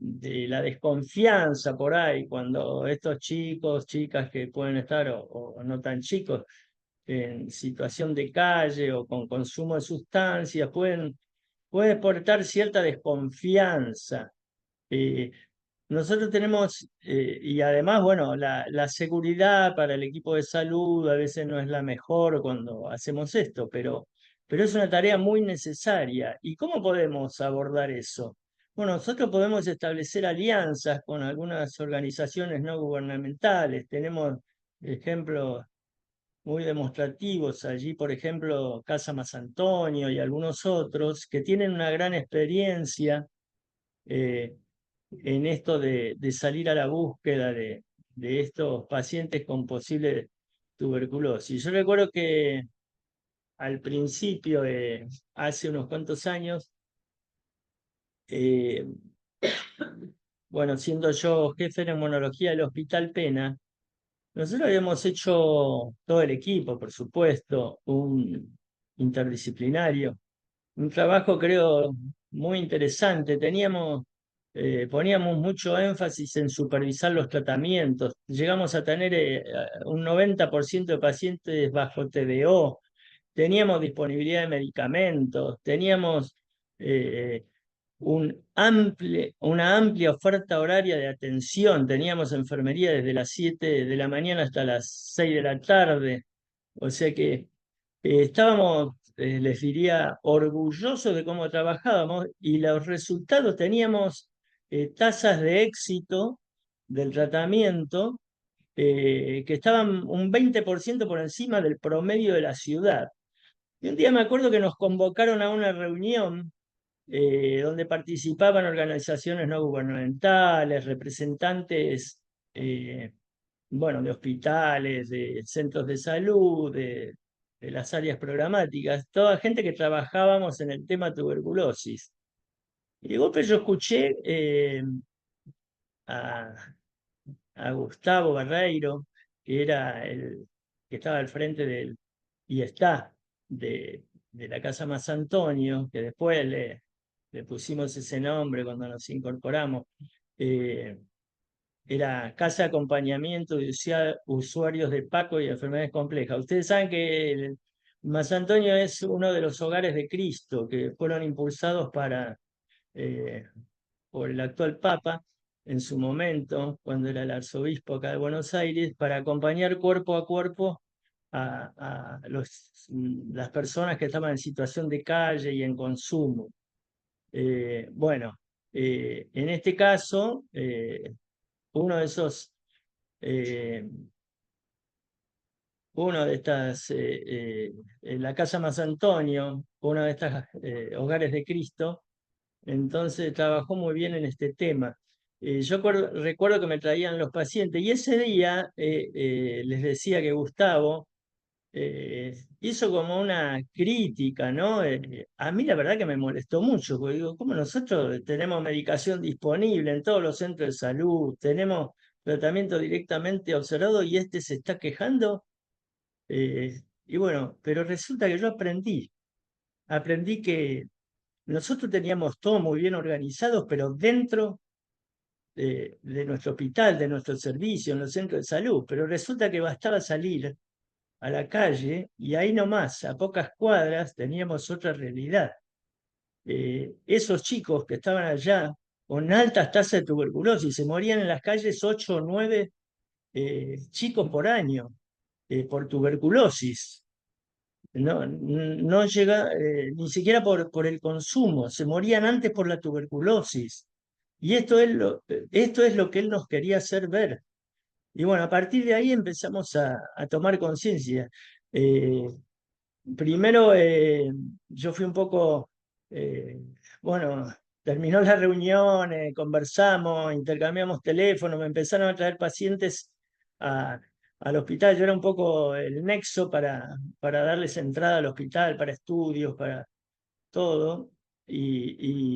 de la desconfianza por ahí, cuando estos chicos, chicas que pueden estar o no tan chicos, en situación de calle o con consumo de sustancias, puede portar cierta desconfianza. Eh, Nosotros tenemos, y además, bueno, la seguridad para el equipo de salud a veces no es la mejor cuando hacemos esto, pero es una tarea muy necesaria. ¿Y cómo podemos abordar eso? Bueno, nosotros podemos establecer alianzas con algunas organizaciones no gubernamentales. Tenemos ejemplos muy demostrativos allí, por ejemplo, Casa Más Antonio y algunos otros que tienen una gran experiencia. eh, en esto de salir a la búsqueda de estos pacientes con posible tuberculosis. Yo recuerdo que al principio, hace unos cuantos años, eh, bueno, siendo yo jefe de inmunología del Hospital Pena, nosotros habíamos hecho todo el equipo, por supuesto, un interdisciplinario, un trabajo creo muy interesante. Poníamos mucho énfasis en supervisar los tratamientos. Llegamos a tener un 90% de pacientes bajo TDO. Teníamos disponibilidad de medicamentos, teníamos eh, una amplia oferta horaria de atención. Teníamos enfermería desde las 7 de la mañana hasta las 6 de la tarde. O sea que estábamos, les diría, orgullosos de cómo trabajábamos y los resultados teníamos tasas de éxito del tratamiento que estaban un 20% por encima del promedio de la ciudad. Y un día me acuerdo que nos convocaron a una reunión donde participaban organizaciones no gubernamentales, representantes eh, bueno, de hospitales, de centros de salud, de las áreas programáticas, toda gente que trabajábamos en el tema tuberculosis. Y de golpe yo escuché a, a Gustavo Barreiro, que era el que estaba al frente y está de la Casa Más Antonio, que después le pusimos ese nombre cuando nos incorporamos. eh, Era Casa de Acompañamiento de Usuarios de PACO y Enfermedades Complejas. Ustedes saben que el Más Antonio es uno de los hogares de Cristo que fueron impulsados eh, por el actual Papa en su momento, cuando era el arzobispo acá de Buenos Aires, para acompañar cuerpo a cuerpo las personas que estaban en situación de calle y en consumo. Bueno, en este caso, uno de esos eh, uno de estas, en la Casa Más Antonio, uno de estos hogares de Cristo, entonces trabajó muy bien en este tema. Yo recuerdo que me traían los pacientes y ese día les decía que Gustavo hizo como una crítica, ¿no? A mí la verdad que me molestó mucho, porque digo, ¿cómo nosotros tenemos medicación disponible en todos los centros de salud, tenemos tratamiento directamente observado y este se está quejando? Y bueno, pero resulta que yo aprendí que nosotros teníamos todo muy bien organizado, pero dentro de nuestro hospital, de nuestro servicio, en los centros de salud, pero resulta que bastaba salir a la calle y ahí nomás, a pocas cuadras, teníamos otra realidad. Esos chicos que estaban allá con altas tasas de tuberculosis, se morían en las calles 8 o 9 chicos por año por tuberculosis. No llega ni siquiera por el consumo, se morían antes por la tuberculosis. Y esto es lo que él nos quería hacer ver. Y bueno, a partir de ahí empezamos a tomar conciencia. Eh, Primero yo fui un poco, eh, bueno, terminó la reunión, conversamos, intercambiamos teléfonos, me empezaron a traer pacientes a- al hospital. Yo era un poco el nexo para darles entrada al hospital, para estudios, para todo. Y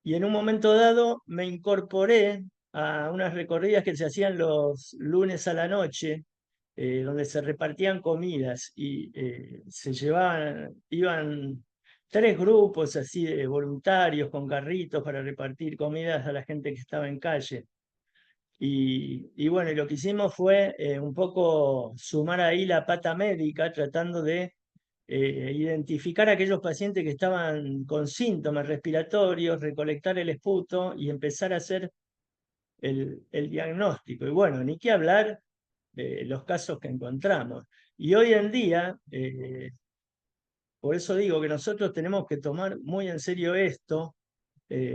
en un momento dado me incorporé a unas recorridas que se hacían los lunes a la noche, donde se repartían comidas y se llevaban, iban 3 grupos así de voluntarios con carritos para repartir comidas a la gente que estaba en calle. Y bueno, y lo que hicimos fue un poco sumar ahí la pata médica, tratando de identificar a aquellos pacientes que estaban con síntomas respiratorios, recolectar el esputo y empezar a hacer el diagnóstico. Y bueno, ni qué hablar de los casos que encontramos. Y hoy en día, por eso digo que nosotros tenemos que tomar muy en serio esto,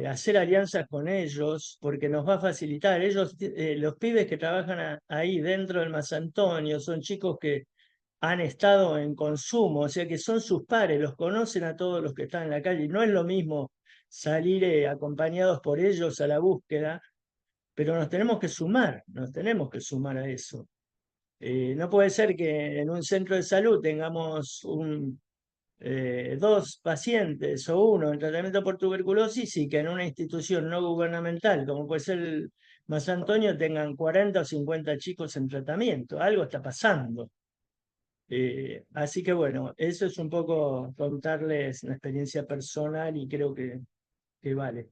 hacer alianzas con ellos, porque nos va a facilitar. Ellos, los pibes que trabajan ahí dentro del Más Antonio, son chicos que han estado en consumo, o sea que son sus pares, los conocen a todos los que están en la calle. Y no es lo mismo salir acompañados por ellos a la búsqueda, pero nos tenemos que sumar a eso. No puede ser que en un centro de salud tengamos 2 pacientes o 1 en tratamiento por tuberculosis y que en una institución no gubernamental, como puede ser el Más Antonio, tengan 40 o 50 chicos en tratamiento. Algo está pasando. Así que bueno, eso es un poco contarles una experiencia personal y creo que vale.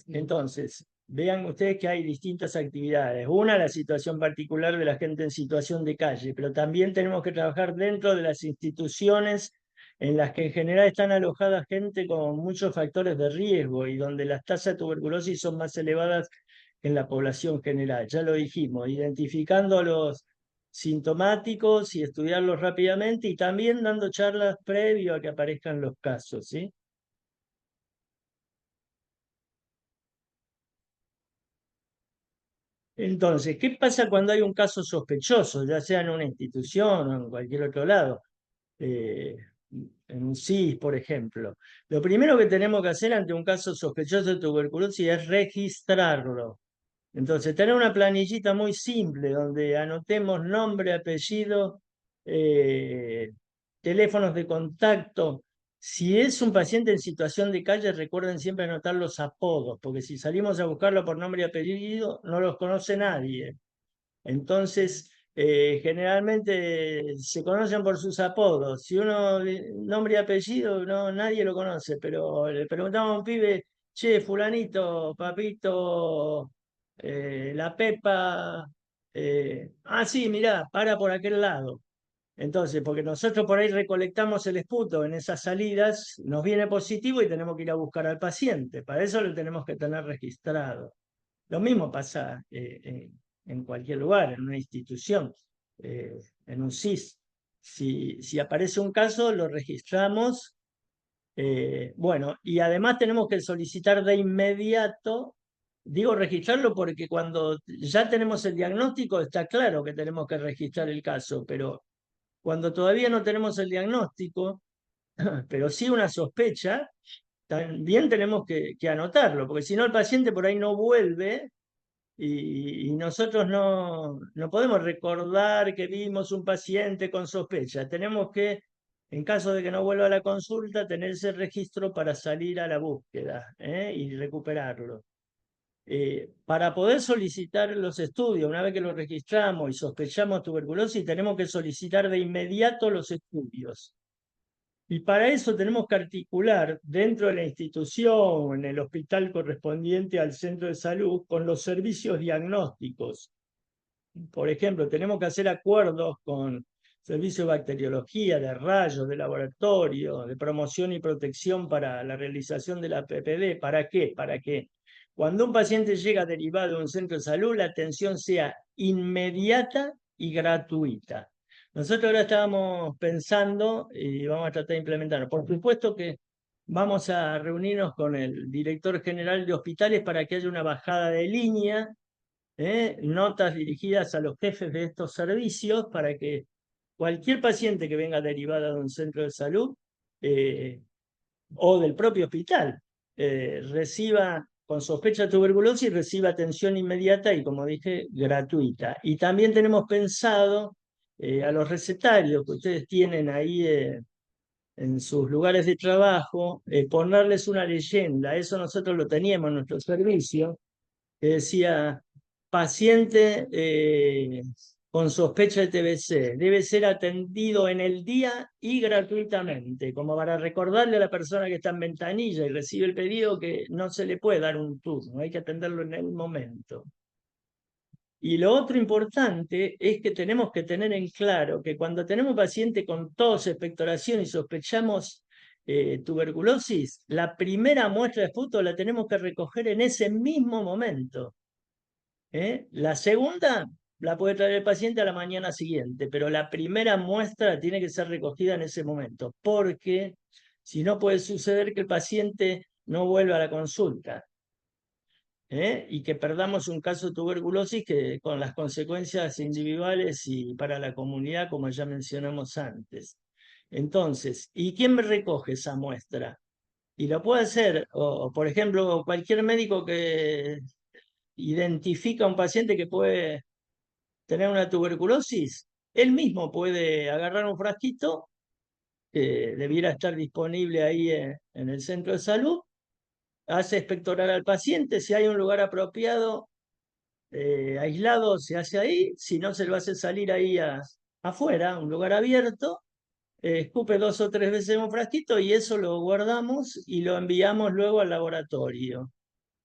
Entonces, vean ustedes que hay distintas actividades. Una, la situación particular de la gente en situación de calle, pero también tenemos que trabajar dentro de las instituciones en las que en general están alojadas gente con muchos factores de riesgo y donde las tasas de tuberculosis son más elevadas que en la población general. Ya lo dijimos, identificando a los sintomáticos y estudiarlos rápidamente y también dando charlas previo a que aparezcan los casos, ¿sí? Entonces, ¿qué pasa cuando hay un caso sospechoso, ya sea en una institución o en cualquier otro lado? Eh, en un CIS, por ejemplo. Lo primero que tenemos que hacer ante un caso sospechoso de tuberculosis es registrarlo. Entonces, tener una planillita muy simple donde anotemos nombre, apellido, teléfonos de contacto. Si es un paciente en situación de calle, recuerden siempre anotar los apodos, porque si salimos a buscarlo por nombre y apellido, no los conoce nadie. Entonces, generalmente se conocen por sus apodos. Si uno, nombre y apellido, no, nadie lo conoce, pero le preguntamos a un pibe, che, fulanito, papito, la Pepa, sí, mirá, para por aquel lado. Entonces, porque nosotros por ahí recolectamos el esputo en esas salidas, nos viene positivo y tenemos que ir a buscar al paciente. Para eso lo tenemos que tener registrado. Lo mismo pasa en cualquier lugar, en una institución, en un CIS. Si aparece un caso, lo registramos. Bueno, y además tenemos que solicitar de inmediato, digo registrarlo porque cuando ya tenemos el diagnóstico está claro que tenemos que registrar el caso, pero cuando todavía no tenemos el diagnóstico, pero sí una sospecha, también tenemos que anotarlo, porque si no el paciente por ahí no vuelve y nosotros no podemos recordar que vimos un paciente con sospecha. Tenemos que, en caso de que no vuelva a la consulta, tener ese registro para salir a la búsqueda y recuperarlo. Para poder solicitar los estudios, una vez que los registramos y sospechamos tuberculosis, tenemos que solicitar de inmediato los estudios. Y para eso tenemos que articular dentro de la institución, en el hospital correspondiente al centro de salud, con los servicios diagnósticos. Por ejemplo, tenemos que hacer acuerdos con servicios de bacteriología, de rayos, de laboratorio, de promoción y protección para la realización de la PPD. ¿Para qué? Para que cuando un paciente llega derivado de un centro de salud, la atención sea inmediata y gratuita. Nosotros ahora estábamos pensando y vamos a tratar de implementarlo. Por supuesto que vamos a reunirnos con el director general de hospitales para que haya una bajada de línea, notas dirigidas a los jefes de estos servicios para que cualquier paciente que venga derivada de un centro de salud o del propio hospital reciba con sospecha de tuberculosis, reciba atención inmediata y, como dije, gratuita. Y también tenemos pensado a los recetarios que ustedes tienen ahí en sus lugares de trabajo, ponerles una leyenda. Eso nosotros lo teníamos en nuestro servicio, que decía, paciente con sospecha de TBC debe ser atendido en el día y gratuitamente, como para recordarle a la persona que está en ventanilla y recibe el pedido que no se le puede dar un turno, hay que atenderlo en el momento. Y lo otro importante es que tenemos que tener en claro que cuando tenemos paciente con tos, expectoración y sospechamos tuberculosis, la primera muestra de foto la tenemos que recoger en ese mismo momento. La segunda la puede traer el paciente a la mañana siguiente, pero la primera muestra tiene que ser recogida en ese momento, porque si no puede suceder que el paciente no vuelva a la consulta. Y que perdamos un caso de tuberculosis que, con las consecuencias individuales y para la comunidad, como ya mencionamos antes. Entonces, ¿y quién me recoge esa muestra? Y lo puede hacer, o por ejemplo, cualquier médico que identifica a un paciente que puede tener una tuberculosis, él mismo puede agarrar un frasquito que debiera estar disponible ahí en el centro de salud, hace expectorar al paciente, si hay un lugar apropiado, aislado, se hace ahí, si no se lo hace salir ahí afuera, un lugar abierto, escupe 2 o 3 veces en un frasquito y eso lo guardamos y lo enviamos luego al laboratorio.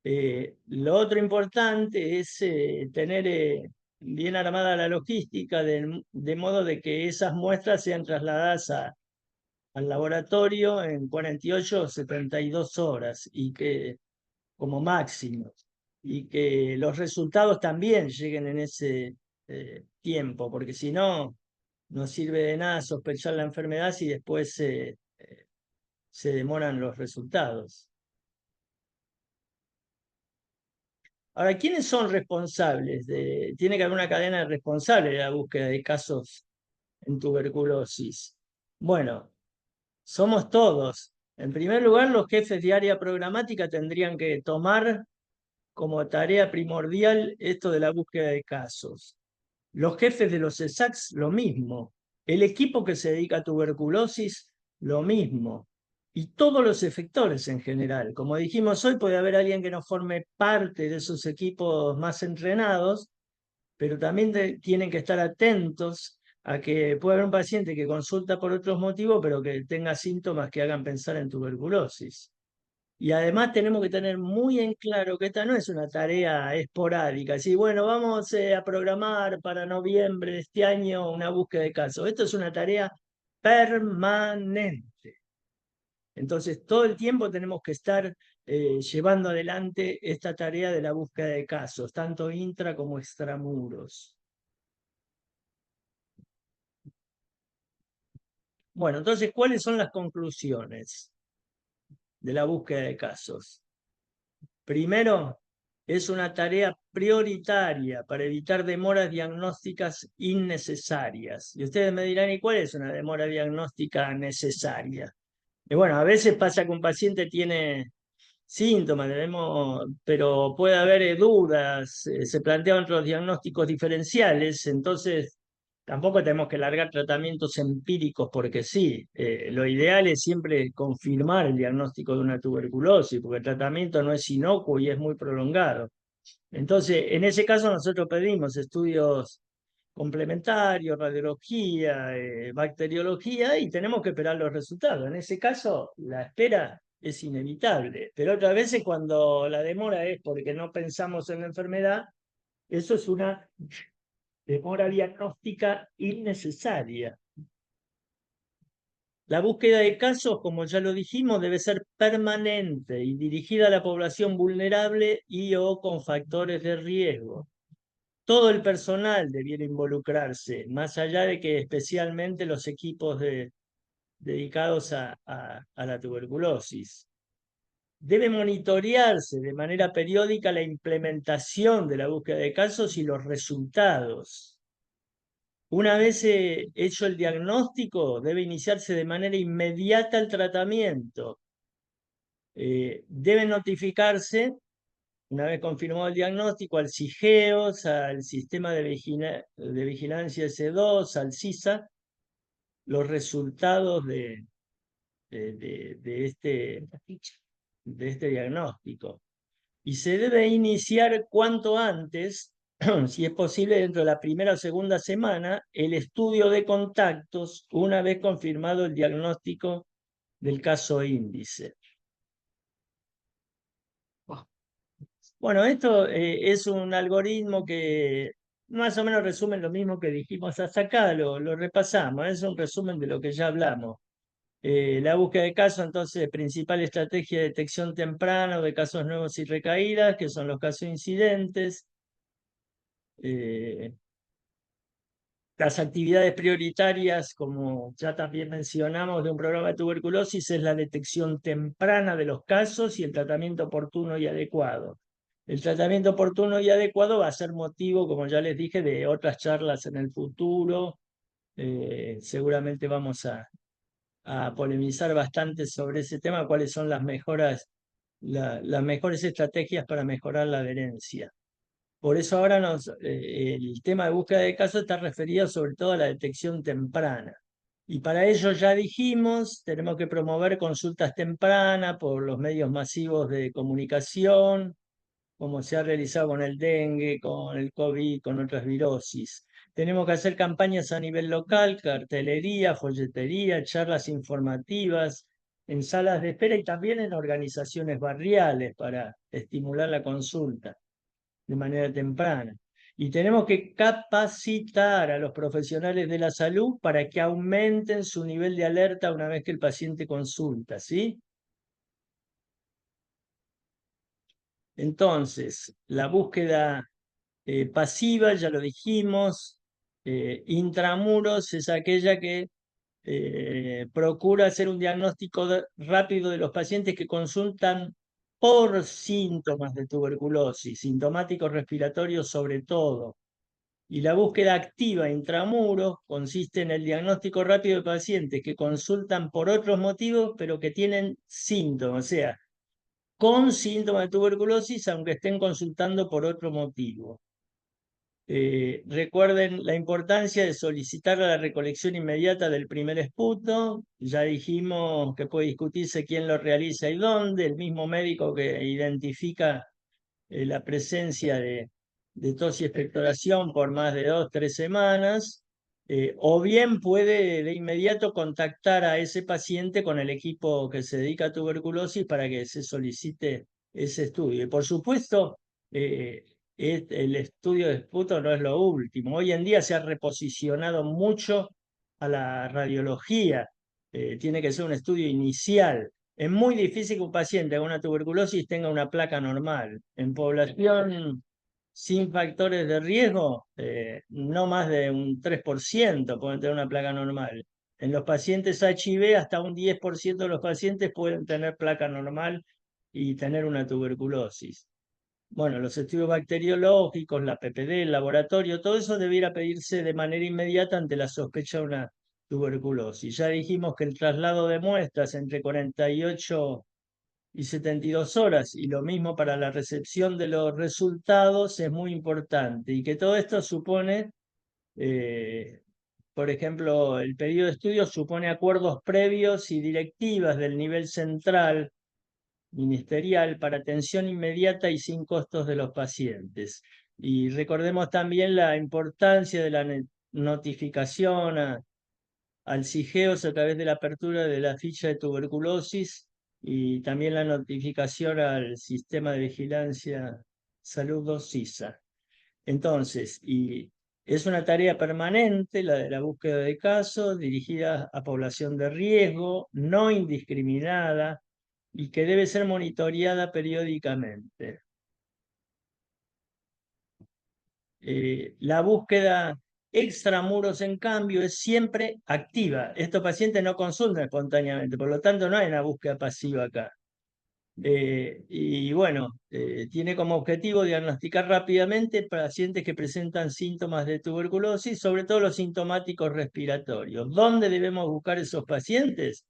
Lo otro importante es tener bien armada la logística de modo de que esas muestras sean trasladadas al laboratorio en 48 o 72 horas y que, como máximo, y que los resultados también lleguen en ese tiempo, porque si no, no sirve de nada sospechar la enfermedad si después se demoran los resultados. Ahora, ¿quiénes son responsables? Tiene que haber una cadena responsable de la búsqueda de casos en tuberculosis. Bueno, somos todos. En primer lugar, los jefes de área programática tendrían que tomar como tarea primordial esto de la búsqueda de casos. Los jefes de los ESACs, lo mismo. El equipo que se dedica a tuberculosis, lo mismo. Y todos los efectores en general. Como dijimos hoy, puede haber alguien que no forme parte de esos equipos más entrenados, pero también tienen que estar atentos a que puede haber un paciente que consulta por otros motivos, pero que tenga síntomas que hagan pensar en tuberculosis. Y además tenemos que tener muy en claro que esta no es una tarea esporádica. Si, bueno, vamos a programar para noviembre de este año una búsqueda de casos. Esto es una tarea permanente. Entonces, todo el tiempo tenemos que estar llevando adelante esta tarea de la búsqueda de casos, tanto intra como extramuros. Bueno, entonces, ¿cuáles son las conclusiones de la búsqueda de casos? Primero, es una tarea prioritaria para evitar demoras diagnósticas innecesarias. Y ustedes me dirán, ¿y cuál es una demora diagnóstica necesaria? Y bueno, a veces pasa que un paciente tiene síntomas, pero puede haber dudas, se plantean otros diagnósticos diferenciales, entonces tampoco tenemos que largar tratamientos empíricos porque sí. Lo ideal es siempre confirmar el diagnóstico de una tuberculosis, porque el tratamiento no es inocuo y es muy prolongado. Entonces, en ese caso nosotros pedimos estudios complementarios, radiología, bacteriología, y tenemos que esperar los resultados. En ese caso, la espera es inevitable, pero otras veces cuando la demora es porque no pensamos en la enfermedad, eso es una demora diagnóstica innecesaria. La búsqueda de casos, como ya lo dijimos, debe ser permanente y dirigida a la población vulnerable y o con factores de riesgo. Todo el personal debiera involucrarse, más allá de que especialmente los equipos dedicados a la tuberculosis. Debe monitorearse de manera periódica la implementación de la búsqueda de casos y los resultados. Una vez hecho el diagnóstico, debe iniciarse de manera inmediata el tratamiento. Debe notificarse, una vez confirmado el diagnóstico, al CIGEOS, al Sistema de Vigilancia S2, al CISA, los resultados de este diagnóstico. Y se debe iniciar cuanto antes si es posible, dentro de la primera o segunda semana, el estudio de contactos, una vez confirmado el diagnóstico del caso índice. Bueno, esto es un algoritmo que más o menos resume lo mismo que dijimos hasta acá, lo repasamos, es un resumen de lo que ya hablamos. La búsqueda de casos, entonces, principal estrategia de detección temprana de casos nuevos y recaídas, que son los casos incidentes. Las actividades prioritarias, como ya también mencionamos, de un programa de tuberculosis es la detección temprana de los casos y el tratamiento oportuno y adecuado. El tratamiento oportuno y adecuado va a ser motivo, como ya les dije, de otras charlas en el futuro. Seguramente vamos a polemizar bastante sobre ese tema, cuáles son las mejores estrategias para mejorar la adherencia. Por eso ahora el tema de búsqueda de casos está referido sobre todo a la detección temprana. Y para ello ya dijimos, tenemos que promover consultas tempranas por los medios masivos de comunicación, como se ha realizado con el dengue, con el COVID, con otras virosis. Tenemos que hacer campañas a nivel local, cartelería, folletería, charlas informativas, en salas de espera y también en organizaciones barriales para estimular la consulta de manera temprana. Y tenemos que capacitar a los profesionales de la salud para que aumenten su nivel de alerta una vez que el paciente consulta, ¿sí? Entonces, la búsqueda pasiva, ya lo dijimos, intramuros es aquella que procura hacer un diagnóstico rápido de los pacientes que consultan por síntomas de tuberculosis, sintomáticos respiratorios sobre todo. Y la búsqueda activa intramuros consiste en el diagnóstico rápido de pacientes que consultan por otros motivos, pero que tienen síntomas, o sea, con síntomas de tuberculosis, aunque estén consultando por otro motivo. Recuerden la importancia de solicitar la recolección inmediata del primer esputo. Ya dijimos que puede discutirse quién lo realiza y dónde. El mismo médico que identifica la presencia de tos y expectoración por más de 2 o 3 semanas, o bien puede de inmediato contactar a ese paciente con el equipo que se dedica a tuberculosis para que se solicite ese estudio. Y por supuesto, el estudio de esputo no es lo último. Hoy en día se ha reposicionado mucho a la radiología. Tiene que ser un estudio inicial. Es muy difícil que un paciente con una tuberculosis tenga una placa normal. En población sin factores de riesgo, no más de un 3% pueden tener una placa normal. En los pacientes HIV, hasta un 10% de los pacientes pueden tener placa normal y tener una tuberculosis. Bueno, los estudios bacteriológicos, la PPD, el laboratorio, todo eso debiera pedirse de manera inmediata ante la sospecha de una tuberculosis. Ya dijimos que el traslado de muestras entre 48 y 72 horas, y lo mismo para la recepción de los resultados, es muy importante, y que todo esto supone, por ejemplo, el pedido de estudio supone acuerdos previos y directivas del nivel central ministerial para atención inmediata y sin costos de los pacientes. Y recordemos también la importancia de la notificación al CIGEOS a través de la apertura de la ficha de tuberculosis y también la notificación al Sistema de Vigilancia Salud 2 SISA. Entonces, y es una tarea permanente la de la búsqueda de casos dirigida a población de riesgo, no indiscriminada, y que debe ser monitoreada periódicamente. La búsqueda extramuros, en cambio, es siempre activa. Estos pacientes no consultan espontáneamente, por lo tanto no hay una búsqueda pasiva acá. Y bueno, tiene como objetivo diagnosticar rápidamente pacientes que presentan síntomas de tuberculosis, sobre todo los sintomáticos respiratorios. ¿Dónde debemos buscar esos pacientes?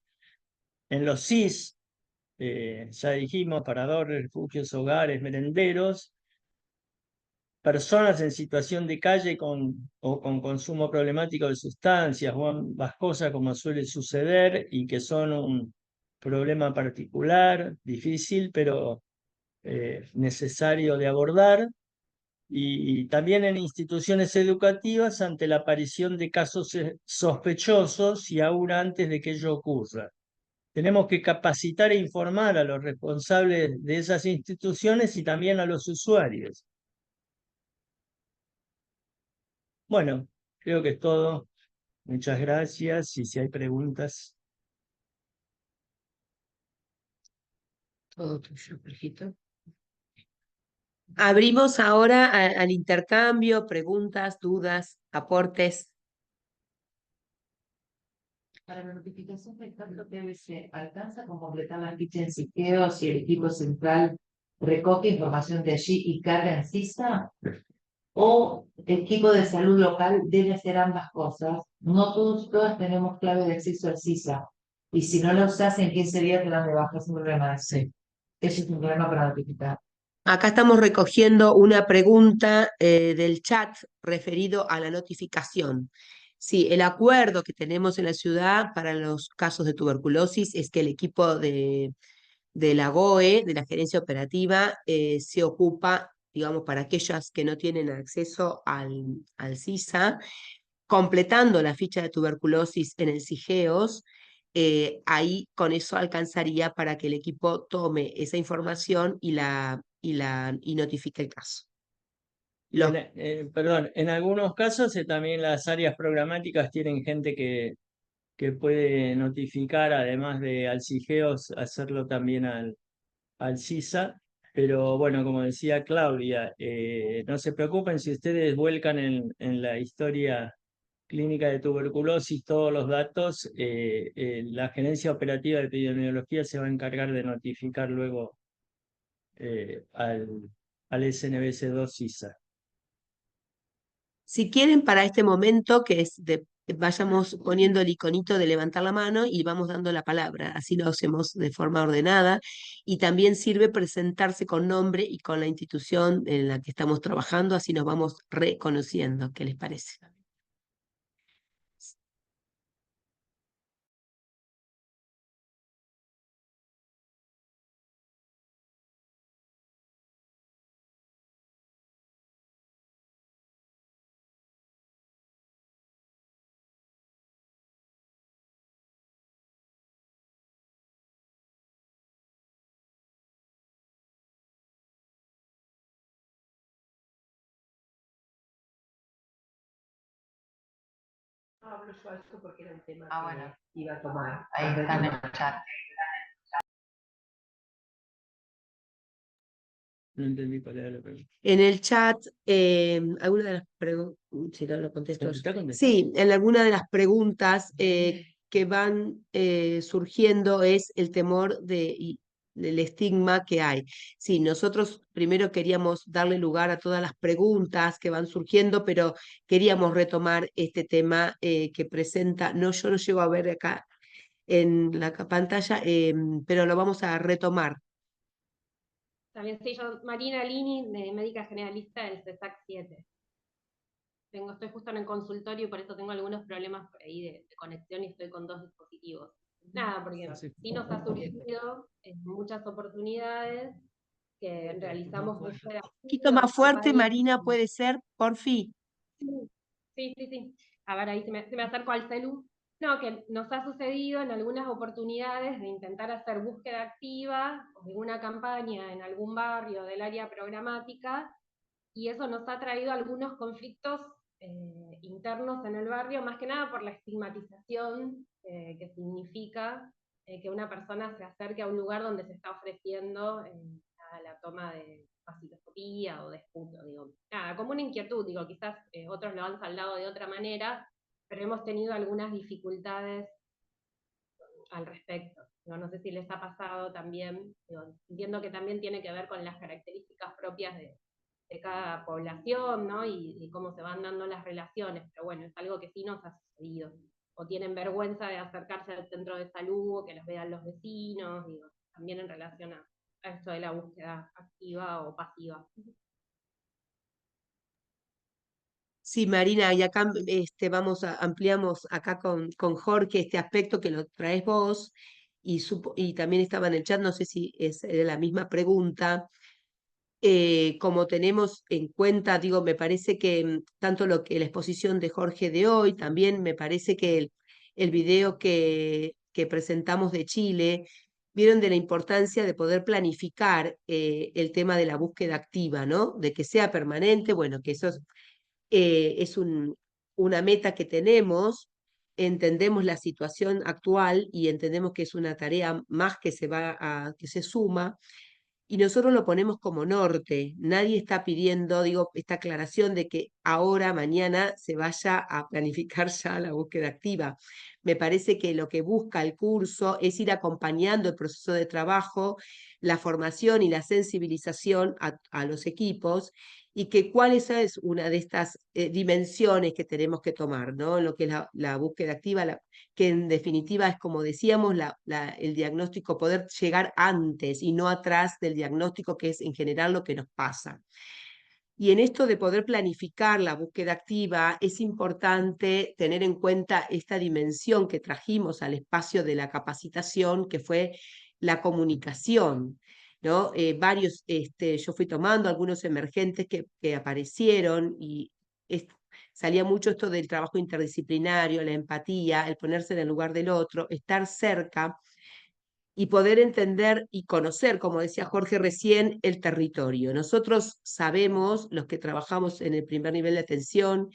En los SIS, ya dijimos, paradores, refugios, hogares, merenderos, personas en situación de calle o con consumo problemático de sustancias o ambas cosas, como suele suceder, y que son un problema particular, difícil, pero necesario de abordar. y también en instituciones educativas ante la aparición de casos sospechosos y aún antes de que ello ocurra. Tenemos que capacitar e informar a los responsables de esas instituciones y también a los usuarios. Bueno, creo que es todo. Muchas gracias y si hay preguntas. Todo tuyo, Jorgito. Abrimos ahora al intercambio, preguntas, dudas, aportes. Para la notificación del canto PVC, ¿alcanza con completar la ficha en Siqueo si el equipo central recoge información de allí y carga en CISA? ¿O el equipo de salud local debe hacer ambas cosas? No todas tenemos clave de acceso al CISA. Y si no la usas, ¿en 15 días te dan de baja? Es un problema. Sí. Ese es un problema para notificar. Acá estamos recogiendo una pregunta del chat referido a la notificación. Sí, el acuerdo que tenemos en la ciudad para los casos de tuberculosis es que el equipo de la GOE, de la gerencia operativa, se ocupa, digamos, para aquellas que no tienen acceso al CISA, completando la ficha de tuberculosis en el CIGEOS. Ahí con eso alcanzaría para que el equipo tome esa información y notifique el caso. Perdón, en algunos casos también las áreas programáticas tienen gente que puede notificar, además de al CIGEOS, hacerlo también al CISA. Pero bueno, como decía Claudia, no se preocupen si ustedes vuelcan en la historia clínica de tuberculosis todos los datos, la Gerencia Operativa de Epidemiología se va a encargar de notificar luego al SNBS2 CISA. Si quieren, para este momento, vayamos poniendo el iconito de levantar la mano y vamos dando la palabra. Así lo hacemos de forma ordenada. Y también sirve presentarse con nombre y con la institución en la que estamos trabajando, así nos vamos reconociendo. ¿Qué les parece? Hablo yo esto porque era un tema que iba a tomar. Ahí está en el chat. No entendí cuál era la pregunta. En el chat, alguna de las preguntas, si no lo contesto. ¿Está contestado? Sí, en alguna de las preguntas que van surgiendo es el temor del estigma que hay. Sí, nosotros primero queríamos darle lugar a todas las preguntas que van surgiendo, pero queríamos retomar este tema que presenta, yo no llego a ver acá en la pantalla, pero lo vamos a retomar. También soy yo, Marina Lini, de médica generalista del CESAC 7. Estoy justo en el consultorio y por eso tengo algunos problemas por ahí de conexión y estoy con 2 dispositivos. Nada, porque sí nos ha surgido muchas oportunidades que realizamos búsqueda. Un poquito más fuerte, Marina, puede ser, por fin. Sí. A ver, ahí se me acerco al celu. No, que nos ha sucedido en algunas oportunidades de intentar hacer búsqueda activa o alguna campaña en algún barrio del área programática, y eso nos ha traído algunos conflictos internos en el barrio, más que nada por la estigmatización que significa que una persona se acerque a un lugar donde se está ofreciendo la toma de vaciloscopía o de esputo, digo. Nada, como una inquietud, digo, quizás otros lo han saldado de otra manera, pero hemos tenido algunas dificultades al respecto. No sé si les ha pasado también, entiendo que también tiene que ver con las características propias de cada población, ¿no? Y cómo se van dando las relaciones, pero bueno, es algo que sí nos ha sucedido. O tienen vergüenza de acercarse al centro de salud, o que los vean los vecinos, digo, también en relación a esto de la búsqueda activa o pasiva. Sí, Marina, y acá ampliamos acá con Jorge este aspecto que lo traes vos, y también estaba en el chat, no sé si era la misma pregunta, como tenemos en cuenta, digo, me parece que tanto lo que la exposición de Jorge de hoy, también me parece que el video que presentamos de Chile, vieron de la importancia de poder planificar el tema de la búsqueda activa, ¿no? De que sea permanente, bueno, que eso es una meta que tenemos, entendemos la situación actual y entendemos que es una tarea más que que se suma, y nosotros lo ponemos como norte. Nadie está pidiendo, digo, esta aclaración de que ahora, mañana, se vaya a planificar ya la búsqueda activa. Me parece que lo que busca el curso es ir acompañando el proceso de trabajo, la formación y la sensibilización a los equipos, y que cuál esa es una de estas dimensiones que tenemos que tomar, ¿no? En lo que es la búsqueda activa, que en definitiva es, como decíamos, el diagnóstico, poder llegar antes y no atrás del diagnóstico, que es en general lo que nos pasa. Y en esto de poder planificar la búsqueda activa, es importante tener en cuenta esta dimensión que trajimos al espacio de la capacitación, que fue la comunicación, ¿no? Yo fui tomando algunos emergentes que aparecieron, y salía mucho esto del trabajo interdisciplinario, la empatía, el ponerse en el lugar del otro, estar cerca y poder entender y conocer, como decía Jorge recién, el territorio. Nosotros sabemos, los que trabajamos en el primer nivel de atención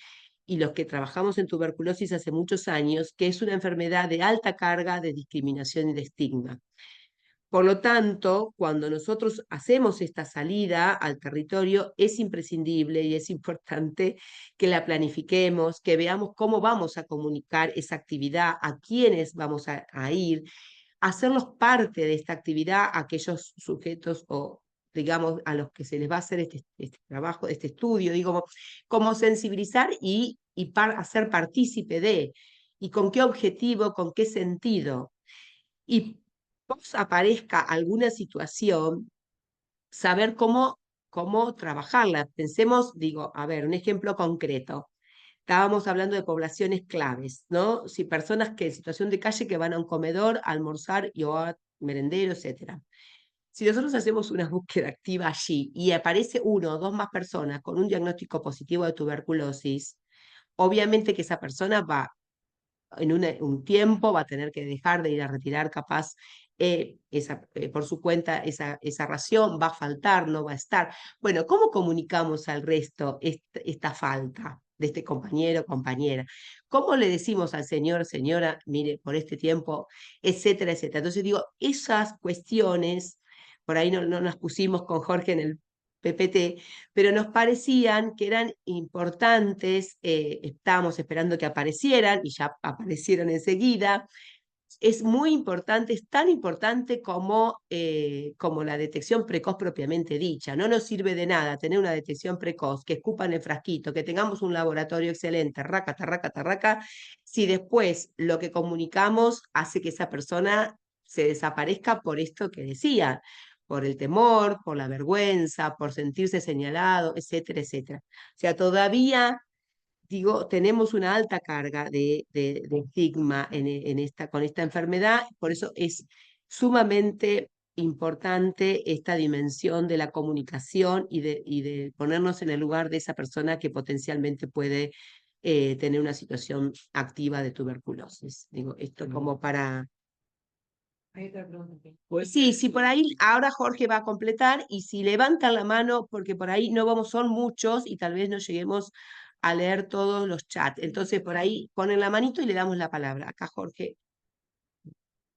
y los que trabajamos en tuberculosis hace muchos años, que es una enfermedad de alta carga de discriminación y de estigma. Por lo tanto, cuando nosotros hacemos esta salida al territorio, es imprescindible y es importante que la planifiquemos, que veamos cómo vamos a comunicar esa actividad, a quiénes vamos a ir, hacerlos parte de esta actividad, aquellos sujetos o, digamos, a los que se les va a hacer este trabajo, este estudio, digo, como sensibilizar y hacer partícipe de, y con qué objetivo, con qué sentido. Y vos aparezca alguna situación, saber cómo trabajarla. Pensemos, digo, a ver, un ejemplo concreto. Estábamos hablando de poblaciones claves, ¿no? Si personas que en situación de calle que van a un comedor a almorzar o a merendero, etc. Si nosotros hacemos una búsqueda activa allí y aparece uno o dos más personas con un diagnóstico positivo de tuberculosis, obviamente que esa persona va en un tiempo, va a tener que dejar de ir a retirar capaz por su cuenta esa ración, va a faltar, no va a estar. Bueno, ¿cómo comunicamos al resto esta falta de este compañero o compañera? ¿Cómo le decimos al señor, señora, mire, por este tiempo, etcétera, etcétera? Entonces digo, esas cuestiones, por ahí no las pusimos con Jorge en el PPT, pero nos parecían que eran importantes, estábamos esperando que aparecieran y ya aparecieron enseguida. Es muy importante, es tan importante como la detección precoz propiamente dicha. No nos sirve de nada tener una detección precoz, que escupan el frasquito, que tengamos un laboratorio excelente, raca, tarraca, tarraca, si después lo que comunicamos hace que esa persona se desaparezca por esto que decía, por el temor, por la vergüenza, por sentirse señalado, etcétera, etcétera. O sea, todavía, digo, tenemos una alta carga de estigma con esta enfermedad, por eso es sumamente importante esta dimensión de la comunicación y de ponernos en el lugar de esa persona que potencialmente puede tener una situación activa de tuberculosis. Digo, esto como para... Hay otra pregunta. Sí, por ahí ahora Jorge va a completar, y si levantan la mano, porque por ahí no vamos, son muchos y tal vez no lleguemos a leer todos los chats. Entonces por ahí ponen la manito y le damos la palabra. Acá Jorge.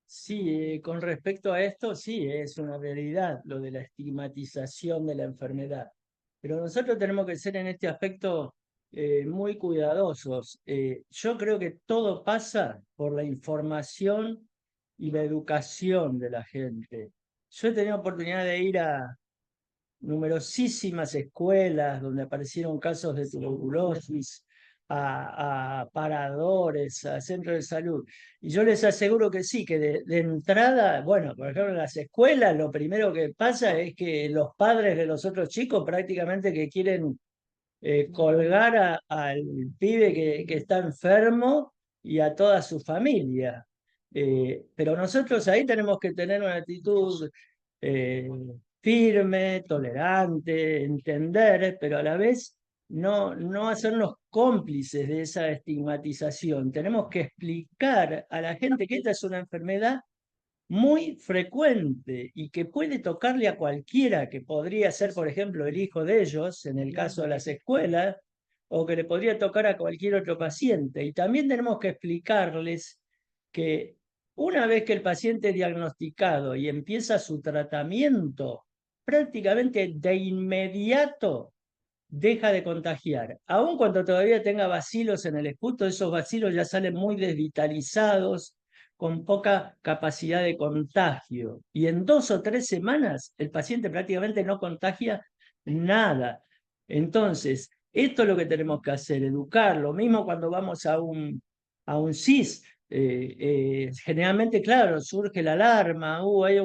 Sí, con respecto a esto, sí, es una realidad lo de la estigmatización de la enfermedad. Pero nosotros tenemos que ser en este aspecto muy cuidadosos. Yo creo que todo pasa por la información y la educación de la gente. Yo he tenido oportunidad de ir a numerosísimas escuelas donde aparecieron casos de tuberculosis, a paradores, a centros de salud. Y yo les aseguro que sí, que de entrada, bueno, por ejemplo, en las escuelas lo primero que pasa es que los padres de los otros chicos prácticamente que quieren colgar al pibe que está enfermo y a toda su familia. Pero nosotros ahí tenemos que tener una actitud firme, tolerante, entender, pero a la vez no hacernos cómplices de esa estigmatización. Tenemos que explicar a la gente que esta es una enfermedad muy frecuente y que puede tocarle a cualquiera, que podría ser, por ejemplo, el hijo de ellos, en el caso de las escuelas, o que le podría tocar a cualquier otro paciente. Y también tenemos que explicarles que una vez que el paciente es diagnosticado y empieza su tratamiento, prácticamente de inmediato deja de contagiar. Aun cuando todavía tenga bacilos en el esputo, esos bacilos ya salen muy desvitalizados, con poca capacidad de contagio. Y en 2 o 3 semanas el paciente prácticamente no contagia nada. Entonces, esto es lo que tenemos que hacer, educar. Lo mismo cuando vamos a un CIS. Generalmente, claro, surge la alarma, hay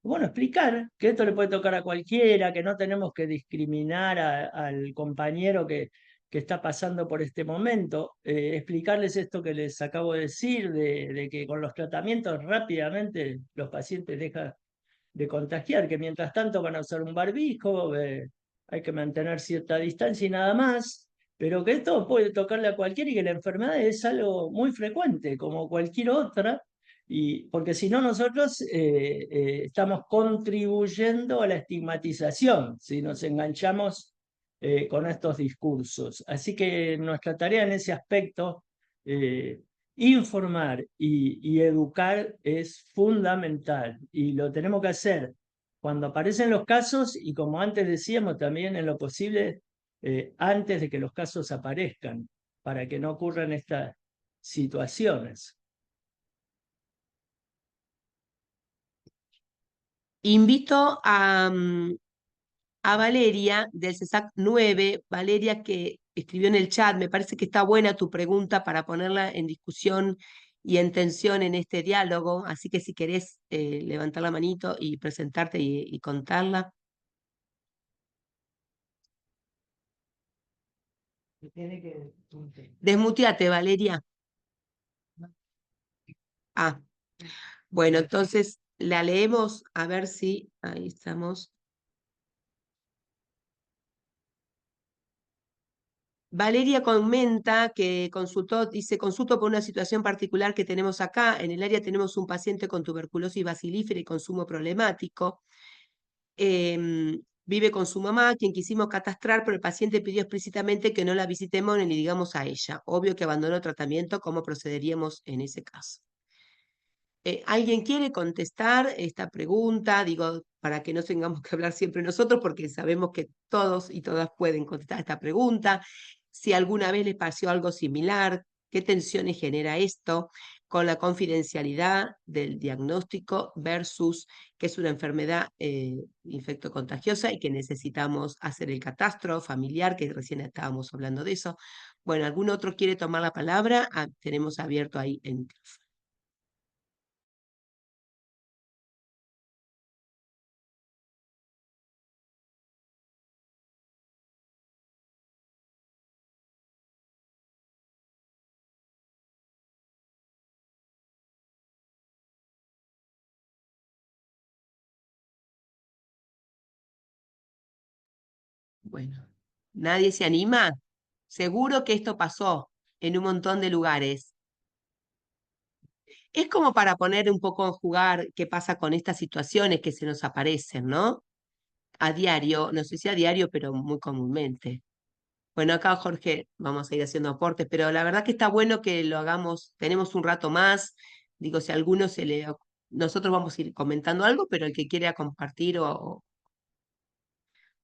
bueno, explicar que esto le puede tocar a cualquiera, que no tenemos que discriminar al compañero que está pasando por este momento, explicarles esto que les acabo de decir, de que con los tratamientos rápidamente los pacientes dejan de contagiar, que mientras tanto van a usar un barbijo, hay que mantener cierta distancia y nada más, pero que esto puede tocarle a cualquiera y que la enfermedad es algo muy frecuente, como cualquier otra, y porque si no nosotros estamos contribuyendo a la estigmatización, si nos enganchamos con estos discursos. Así que nuestra tarea en ese aspecto, informar y educar es fundamental y lo tenemos que hacer cuando aparecen los casos y, como antes decíamos, también en lo posible antes de que los casos aparezcan, para que no ocurran estas situaciones. Invito a Valeria del CESAC 9, Valeria, que escribió en el chat. Me parece que está buena tu pregunta para ponerla en discusión y en tensión en este diálogo, así que si querés levantar la manito y presentarte y contarla. Desmuteate, Valeria. Ah, bueno, entonces la leemos a ver si ahí estamos. Valeria comenta que consultó, dice, consulto por una situación particular que tenemos acá. En el área tenemos un paciente con tuberculosis basilífera y consumo problemático. Vive con su mamá, quien quisimos catastrar, pero el paciente pidió explícitamente que no la visitemos ni le digamos a ella. Obvio que abandonó el tratamiento. ¿Cómo procederíamos en ese caso? ¿Alguien quiere contestar esta pregunta? Digo, para que no tengamos que hablar siempre nosotros, porque sabemos que todos y todas pueden contestar esta pregunta. Si alguna vez les pasó algo similar, ¿qué tensiones genera esto con la confidencialidad del diagnóstico versus que es una enfermedad infectocontagiosa y que necesitamos hacer el catastro familiar, que recién estábamos hablando de eso? Bueno, ¿algún otro quiere tomar la palabra? Tenemos abierto ahí el micrófono. Bueno, ¿nadie se anima? Seguro que esto pasó en un montón de lugares. Es como para poner un poco en jugar qué pasa con estas situaciones que se nos aparecen, ¿no? A diario, no sé si a diario, pero muy comúnmente. Bueno, acá Jorge, vamos a ir haciendo aportes, pero la verdad que está bueno que lo hagamos. Tenemos un rato más. Digo, si a alguno se le... Nosotros vamos a ir comentando algo, pero el que quiera compartir o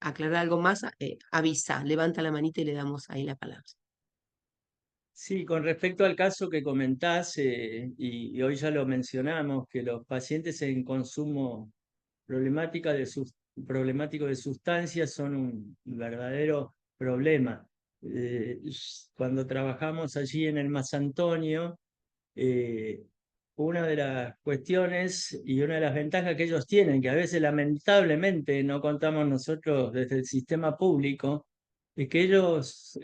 aclarar algo más, avisa, levanta la manita y le damos ahí la palabra. Sí, con respecto al caso que comentás, y hoy ya lo mencionamos, que los pacientes en consumo problemático de sustancias son un verdadero problema. Cuando trabajamos allí en el Mas Antonio, una de las cuestiones y una de las ventajas que ellos tienen, que a veces lamentablemente no contamos nosotros desde el sistema público, es que ellos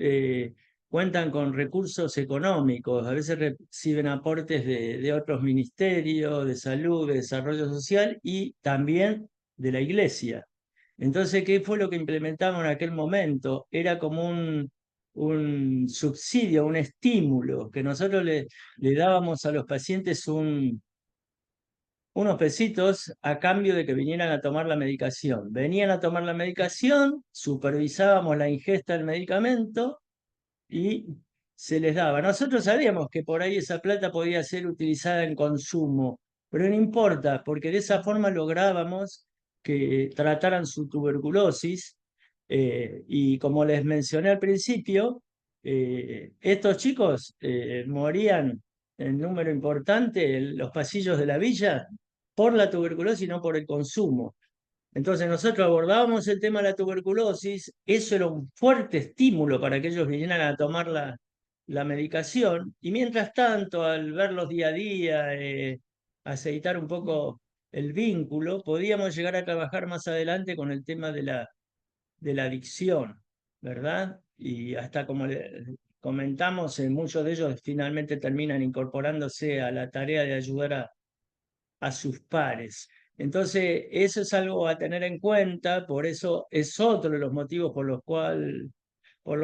cuentan con recursos económicos, a veces reciben aportes de otros ministerios, de salud, de desarrollo social y también de la iglesia. Entonces, ¿qué fue lo que implementamos en aquel momento? Era como un subsidio, un estímulo, que nosotros le dábamos a los pacientes unos pesitos a cambio de que vinieran a tomar la medicación. Venían a tomar la medicación, supervisábamos la ingesta del medicamento y se les daba. Nosotros sabíamos que por ahí esa plata podía ser utilizada en consumo, pero no importa, porque de esa forma lográbamos que trataran su tuberculosis. Y como les mencioné al principio, estos chicos morían en número importante en los pasillos de la villa por la tuberculosis y no por el consumo. Entonces nosotros abordábamos el tema de la tuberculosis, eso era un fuerte estímulo para que ellos vinieran a tomar la medicación, y mientras tanto, al verlos día a día, aceitar un poco el vínculo, podíamos llegar a trabajar más adelante con el tema de la adicción, ¿verdad? Y hasta como comentamos, muchos de ellos finalmente terminan incorporándose a la tarea de ayudar a sus pares. Entonces, eso es algo a tener en cuenta, por eso es otro de los motivos por los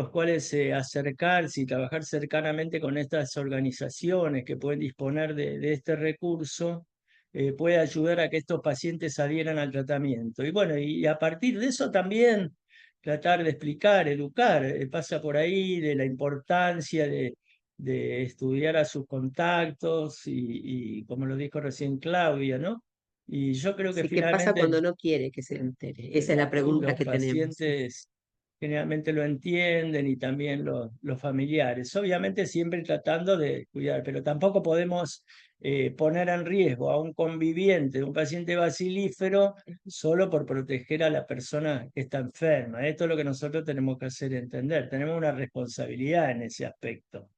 cuales acercarse y trabajar cercanamente con estas organizaciones que pueden disponer de este recurso, puede ayudar a que estos pacientes adhieran al tratamiento. Y bueno, y a partir de eso también tratar de explicar, educar, pasa por ahí de la importancia de estudiar a sus contactos y como lo dijo recién Claudia, ¿no? Y yo creo que Sí, ¿qué pasa finalmente cuando no quiere que se entere? Esa es la pregunta los que tenemos. pacientes generalmente lo entienden y también los familiares. Obviamente siempre tratando de cuidar, pero tampoco podemos poner en riesgo a un conviviente, un paciente bacilífero, solo por proteger a la persona que está enferma. Esto es lo que nosotros tenemos que hacer entender. Tenemos una responsabilidad en ese aspecto.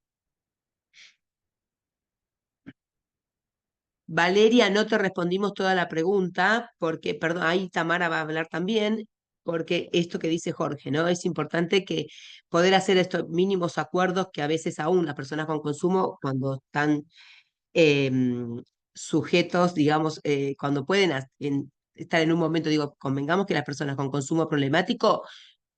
Valeria, no te respondimos toda la pregunta porque, perdón, ahí Tamara va a hablar también, porque esto que dice Jorge, ¿no? Es importante que poder hacer estos mínimos acuerdos que a veces aún las personas con consumo, cuando están sujetos, digamos, cuando pueden estar en un momento, digo, convengamos que las personas con consumo problemático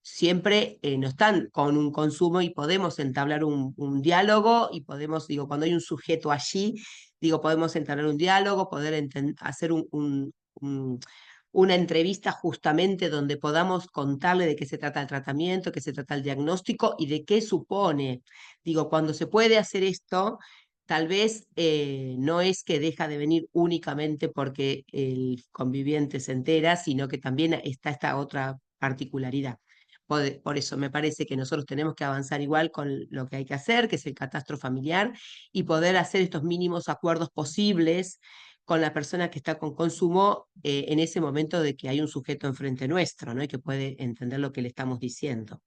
siempre no están con un consumo y podemos entablar un diálogo y podemos, digo, cuando hay un sujeto allí, digo, podemos entablar un diálogo, poder hacer una entrevista justamente donde podamos contarle de qué se trata el tratamiento, qué se trata el diagnóstico y de qué supone. Digo, cuando se puede hacer esto, tal vez no es que deja de venir únicamente porque el conviviente se entera, sino que también está esta otra particularidad. Por eso me parece que nosotros tenemos que avanzar igual con lo que hay que hacer, que es el catastro familiar, y poder hacer estos mínimos acuerdos posibles con la persona que está con consumo en ese momento de que hay un sujeto enfrente nuestro, ¿no? Y que puede entender lo que le estamos diciendo.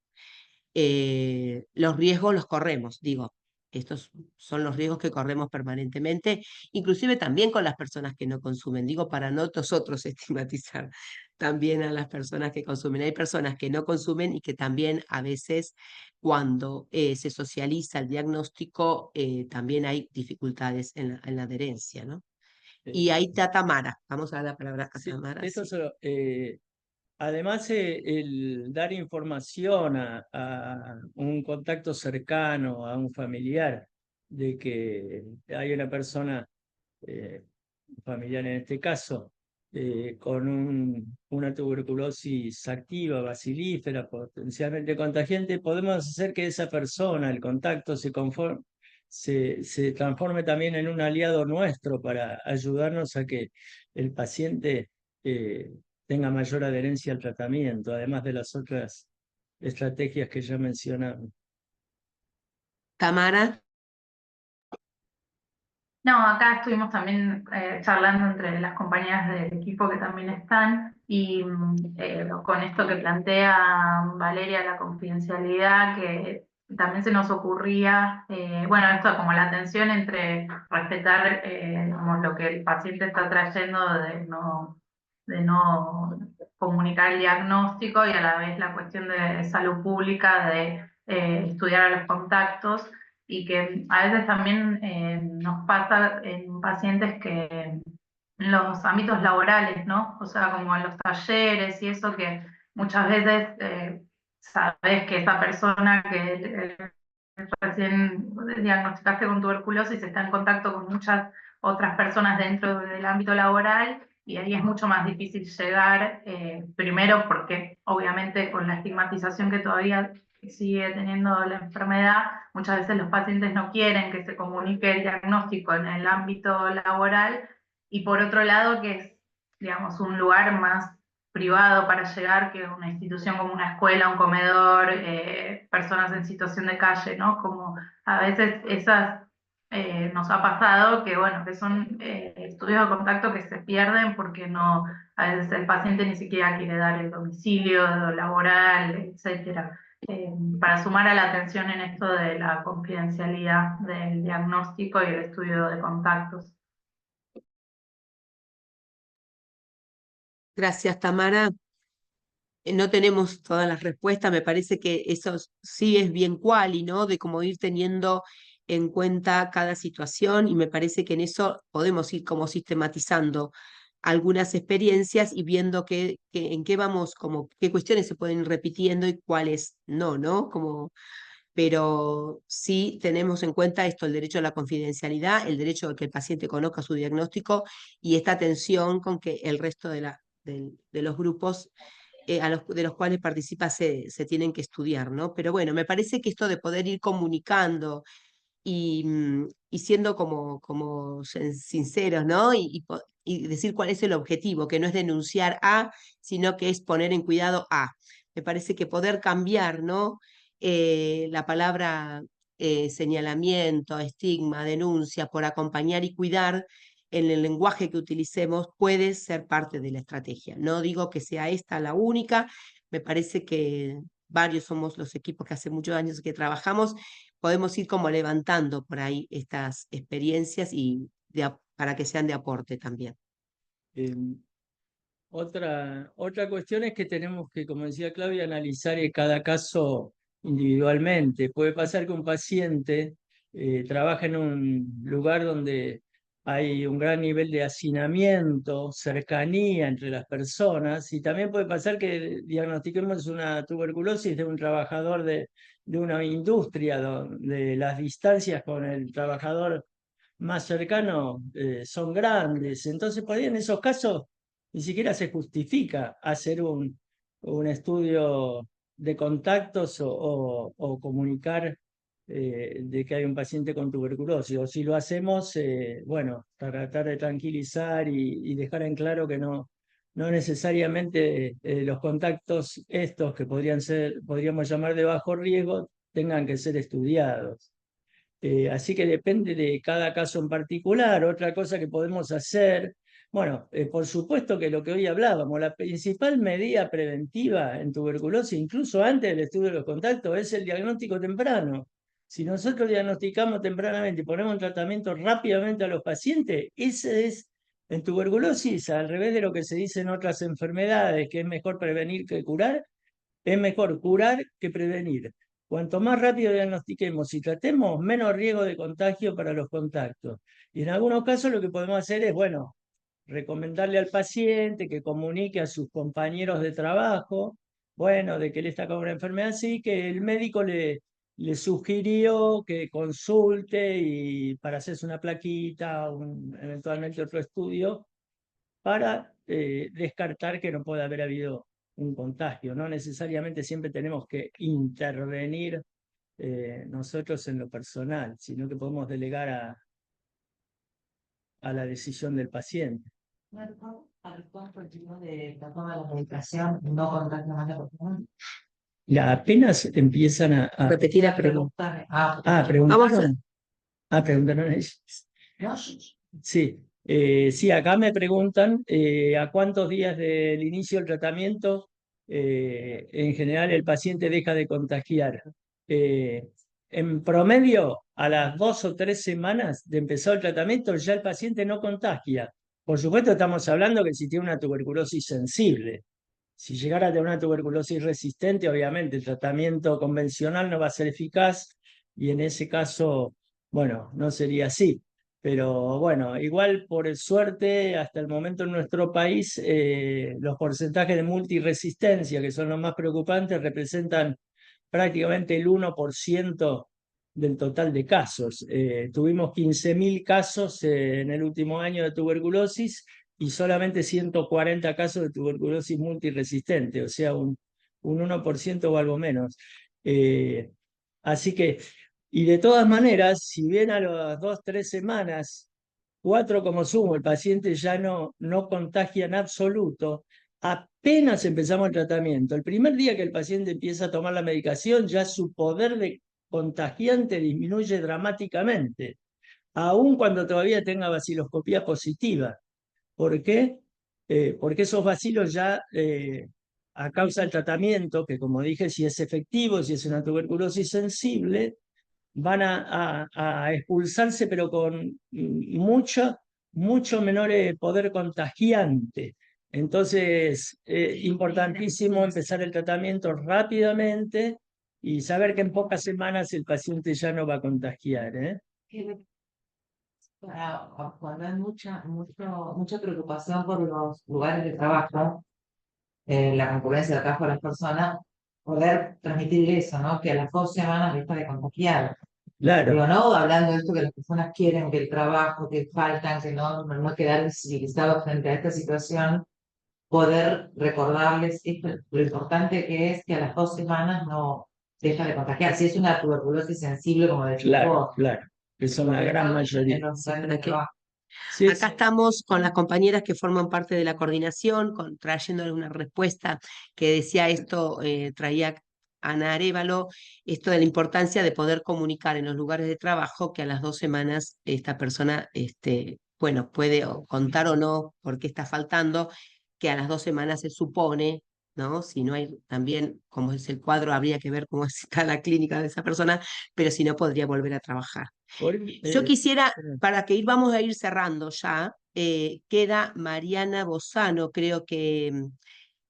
Los riesgos los corremos, digo, estos son los riesgos que corremos permanentemente, inclusive también con las personas que no consumen, digo, para no nosotros estigmatizar también a las personas que consumen. Hay personas que no consumen y que también a veces cuando se socializa el diagnóstico también hay dificultades en la adherencia, ¿no? Y ahí está Tamara, vamos a dar la palabra a Sí, Tamara. esto Sí. además, el dar información a un contacto cercano, a un familiar, de que hay una persona, familiar en este caso, con una tuberculosis activa, bacilífera, potencialmente contagiante, podemos hacer que esa persona, el contacto, se transforme también en un aliado nuestro para ayudarnos a que el paciente tenga mayor adherencia al tratamiento, además de las otras estrategias que ya mencionamos. Tamara. No, acá estuvimos también charlando entre las compañeras del equipo que también están y con esto que plantea Valeria, la confidencialidad, que también se nos ocurría, bueno, esto como la tensión entre respetar digamos, lo que el paciente está trayendo de no comunicar el diagnóstico y a la vez la cuestión de salud pública, de estudiar a los contactos y que a veces también nos pasa en pacientes que en los ámbitos laborales, ¿no? O sea, como en los talleres y eso, que muchas veces sabes que esa persona que recién diagnosticaste con tuberculosis está en contacto con muchas otras personas dentro del ámbito laboral y ahí es mucho más difícil llegar, primero porque obviamente con la estigmatización que todavía sigue teniendo la enfermedad, muchas veces los pacientes no quieren que se comunique el diagnóstico en el ámbito laboral, y por otro lado que es, digamos, un lugar más privado para llegar que una institución como una escuela, un comedor, personas en situación de calle, ¿no? Como a veces esas nos ha pasado que, bueno, que son estudios de contacto que se pierden porque no, a veces el paciente ni siquiera quiere dar el domicilio laboral, etcétera. Para sumar a la atención en esto de la confidencialidad del diagnóstico y el estudio de contactos. Gracias, Tamara. No tenemos todas las respuestas, me parece que eso sí es bien cuali, ¿no? De cómo ir teniendo en cuenta cada situación, y me parece que en eso podemos ir como sistematizando algunas experiencias y viendo en qué vamos, como qué cuestiones se pueden ir repitiendo y cuáles no, ¿no? Pero sí tenemos en cuenta esto, el derecho a la confidencialidad, el derecho a que el paciente conozca su diagnóstico y esta atención con que el resto de los grupos de los cuales participa se tienen que estudiar, ¿no? Pero bueno, me parece que esto de poder ir comunicando y siendo como sinceros, ¿no? Y decir cuál es el objetivo, que no es denunciar a, sino que es poner en cuidado a. Me parece que poder cambiar, ¿no? La palabra señalamiento, estigma, denuncia, por acompañar y cuidar en el lenguaje que utilicemos puede ser parte de la estrategia. No digo que sea esta la única, me parece que varios somos los equipos que hace muchos años que trabajamos, podemos ir como levantando por ahí estas experiencias y para que sean de aporte también. Otra cuestión es que tenemos que, como decía Claudia, analizar cada caso individualmente. Puede pasar que un paciente trabaja en un lugar donde hay un gran nivel de hacinamiento, cercanía entre las personas, y también puede pasar que diagnostiquemos una tuberculosis de un trabajador de una industria donde las distancias con el trabajador más cercano son grandes. Entonces, por ahí en esos casos ni siquiera se justifica hacer un estudio de contactos o comunicar de que hay un paciente con tuberculosis. O si lo hacemos, bueno, tratar de tranquilizar y dejar en claro que no necesariamente los contactos estos que podríamos llamar de bajo riesgo, tengan que ser estudiados. Así que depende de cada caso en particular. Otra cosa que podemos hacer, bueno, por supuesto que lo que hoy hablábamos, la principal medida preventiva en tuberculosis, incluso antes del estudio de los contactos, es el diagnóstico temprano. Si nosotros diagnosticamos tempranamente y ponemos en tratamiento rápidamente a los pacientes, ese es, en tuberculosis, al revés de lo que se dice en otras enfermedades, que es mejor prevenir que curar, es mejor curar que prevenir. Cuanto más rápido diagnostiquemos y tratemos, menos riesgo de contagio para los contactos. Y en algunos casos lo que podemos hacer es, bueno, recomendarle al paciente que comunique a sus compañeros de trabajo, bueno, de que él está con una enfermedad así, que el médico le sugirió que consulte y para hacerse una plaquita, eventualmente otro estudio, para descartar que no pueda haber habido un contagio. No necesariamente siempre tenemos que intervenir nosotros en lo personal, sino que podemos delegar a la decisión del paciente. De la toma de la medicación no contacto más la persona. Ya apenas empiezan a Repetir la pregunta. preguntaron. Preguntaron ellos. ¿No? Sí. Sí, acá me preguntan a cuántos días del inicio del tratamiento en general el paciente deja de contagiar. En promedio, a las 2 o 3 semanas de empezar el tratamiento, ya el paciente no contagia. Por supuesto, estamos hablando que si tiene una tuberculosis sensible. Si llegara a tener una tuberculosis resistente, obviamente el tratamiento convencional no va a ser eficaz y en ese caso, bueno, no sería así. Pero bueno, igual por suerte, hasta el momento en nuestro país, los porcentajes de multiresistencia, que son los más preocupantes, representan prácticamente el 1% del total de casos. Tuvimos 15.000 casos en el último año de tuberculosis y solamente 140 casos de tuberculosis multiresistente, o sea, un 1% o algo menos. Así que, y de todas maneras, si bien a las 2-3 semanas, 4 como sumo, el paciente ya no contagia en absoluto, apenas empezamos el tratamiento, el primer día que el paciente empieza a tomar la medicación, ya su poder de contagiante disminuye dramáticamente, aun cuando todavía tenga baciloscopía positiva. ¿Por qué? Porque esos bacilos ya, a causa del tratamiento, que como dije, si es efectivo, si es una tuberculosis sensible, van a expulsarse, pero con mucho menor poder contagiante. Entonces, importantísimo empezar el tratamiento rápidamente y saber que en pocas semanas el paciente ya no va a contagiar, ¿eh? Cuando hay mucha preocupación por los lugares de trabajo, la concurrencia de trabajo de las personas, poder transmitir eso, ¿no? Que a las 2 semanas deja de contagiar. Claro. Digo, no hablando de esto que las personas quieren, que el trabajo, que faltan, que no quedar visibilizados frente a esta situación, poder recordarles esto, lo importante que es que a las 2 semanas no deja de contagiar. Si es una tuberculosis sensible, como decís vos, Claro, que son la gran mayoría. en los lugares de trabajo. Sí, Acá estamos con las compañeras que forman parte de la coordinación, trayéndole una respuesta que decía esto, traía Ana Arévalo, esto de la importancia de poder comunicar en los lugares de trabajo que a las 2 semanas esta persona, bueno, puede contar o no por qué está faltando, que a las 2 semanas se supone, ¿no? Si no hay también, como es el cuadro, habría que ver cómo está la clínica de esa persona, pero si no podría volver a trabajar. Yo quisiera, para que vamos a ir cerrando ya, queda Mariana Bozano, creo que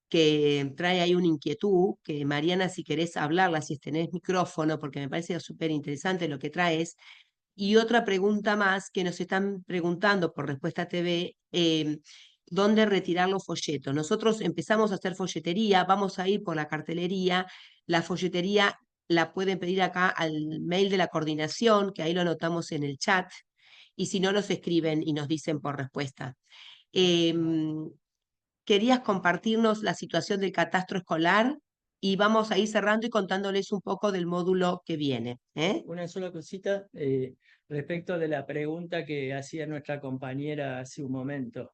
trae ahí una inquietud, que Mariana, si querés hablarla, si tenés micrófono, porque me parece súper interesante lo que traes. Y otra pregunta más que nos están preguntando por Respuesta TV, ¿dónde retirar los folletos? Nosotros empezamos a hacer folletería, vamos a ir por la cartelería, la folletería la pueden pedir acá al mail de la coordinación, que ahí lo anotamos en el chat, y si no nos escriben y nos dicen por respuesta. Querías compartirnos la situación del catastro escolar y vamos a ir cerrando y contándoles un poco del módulo que viene. Una sola cosita respecto de la pregunta que hacía nuestra compañera hace un momento.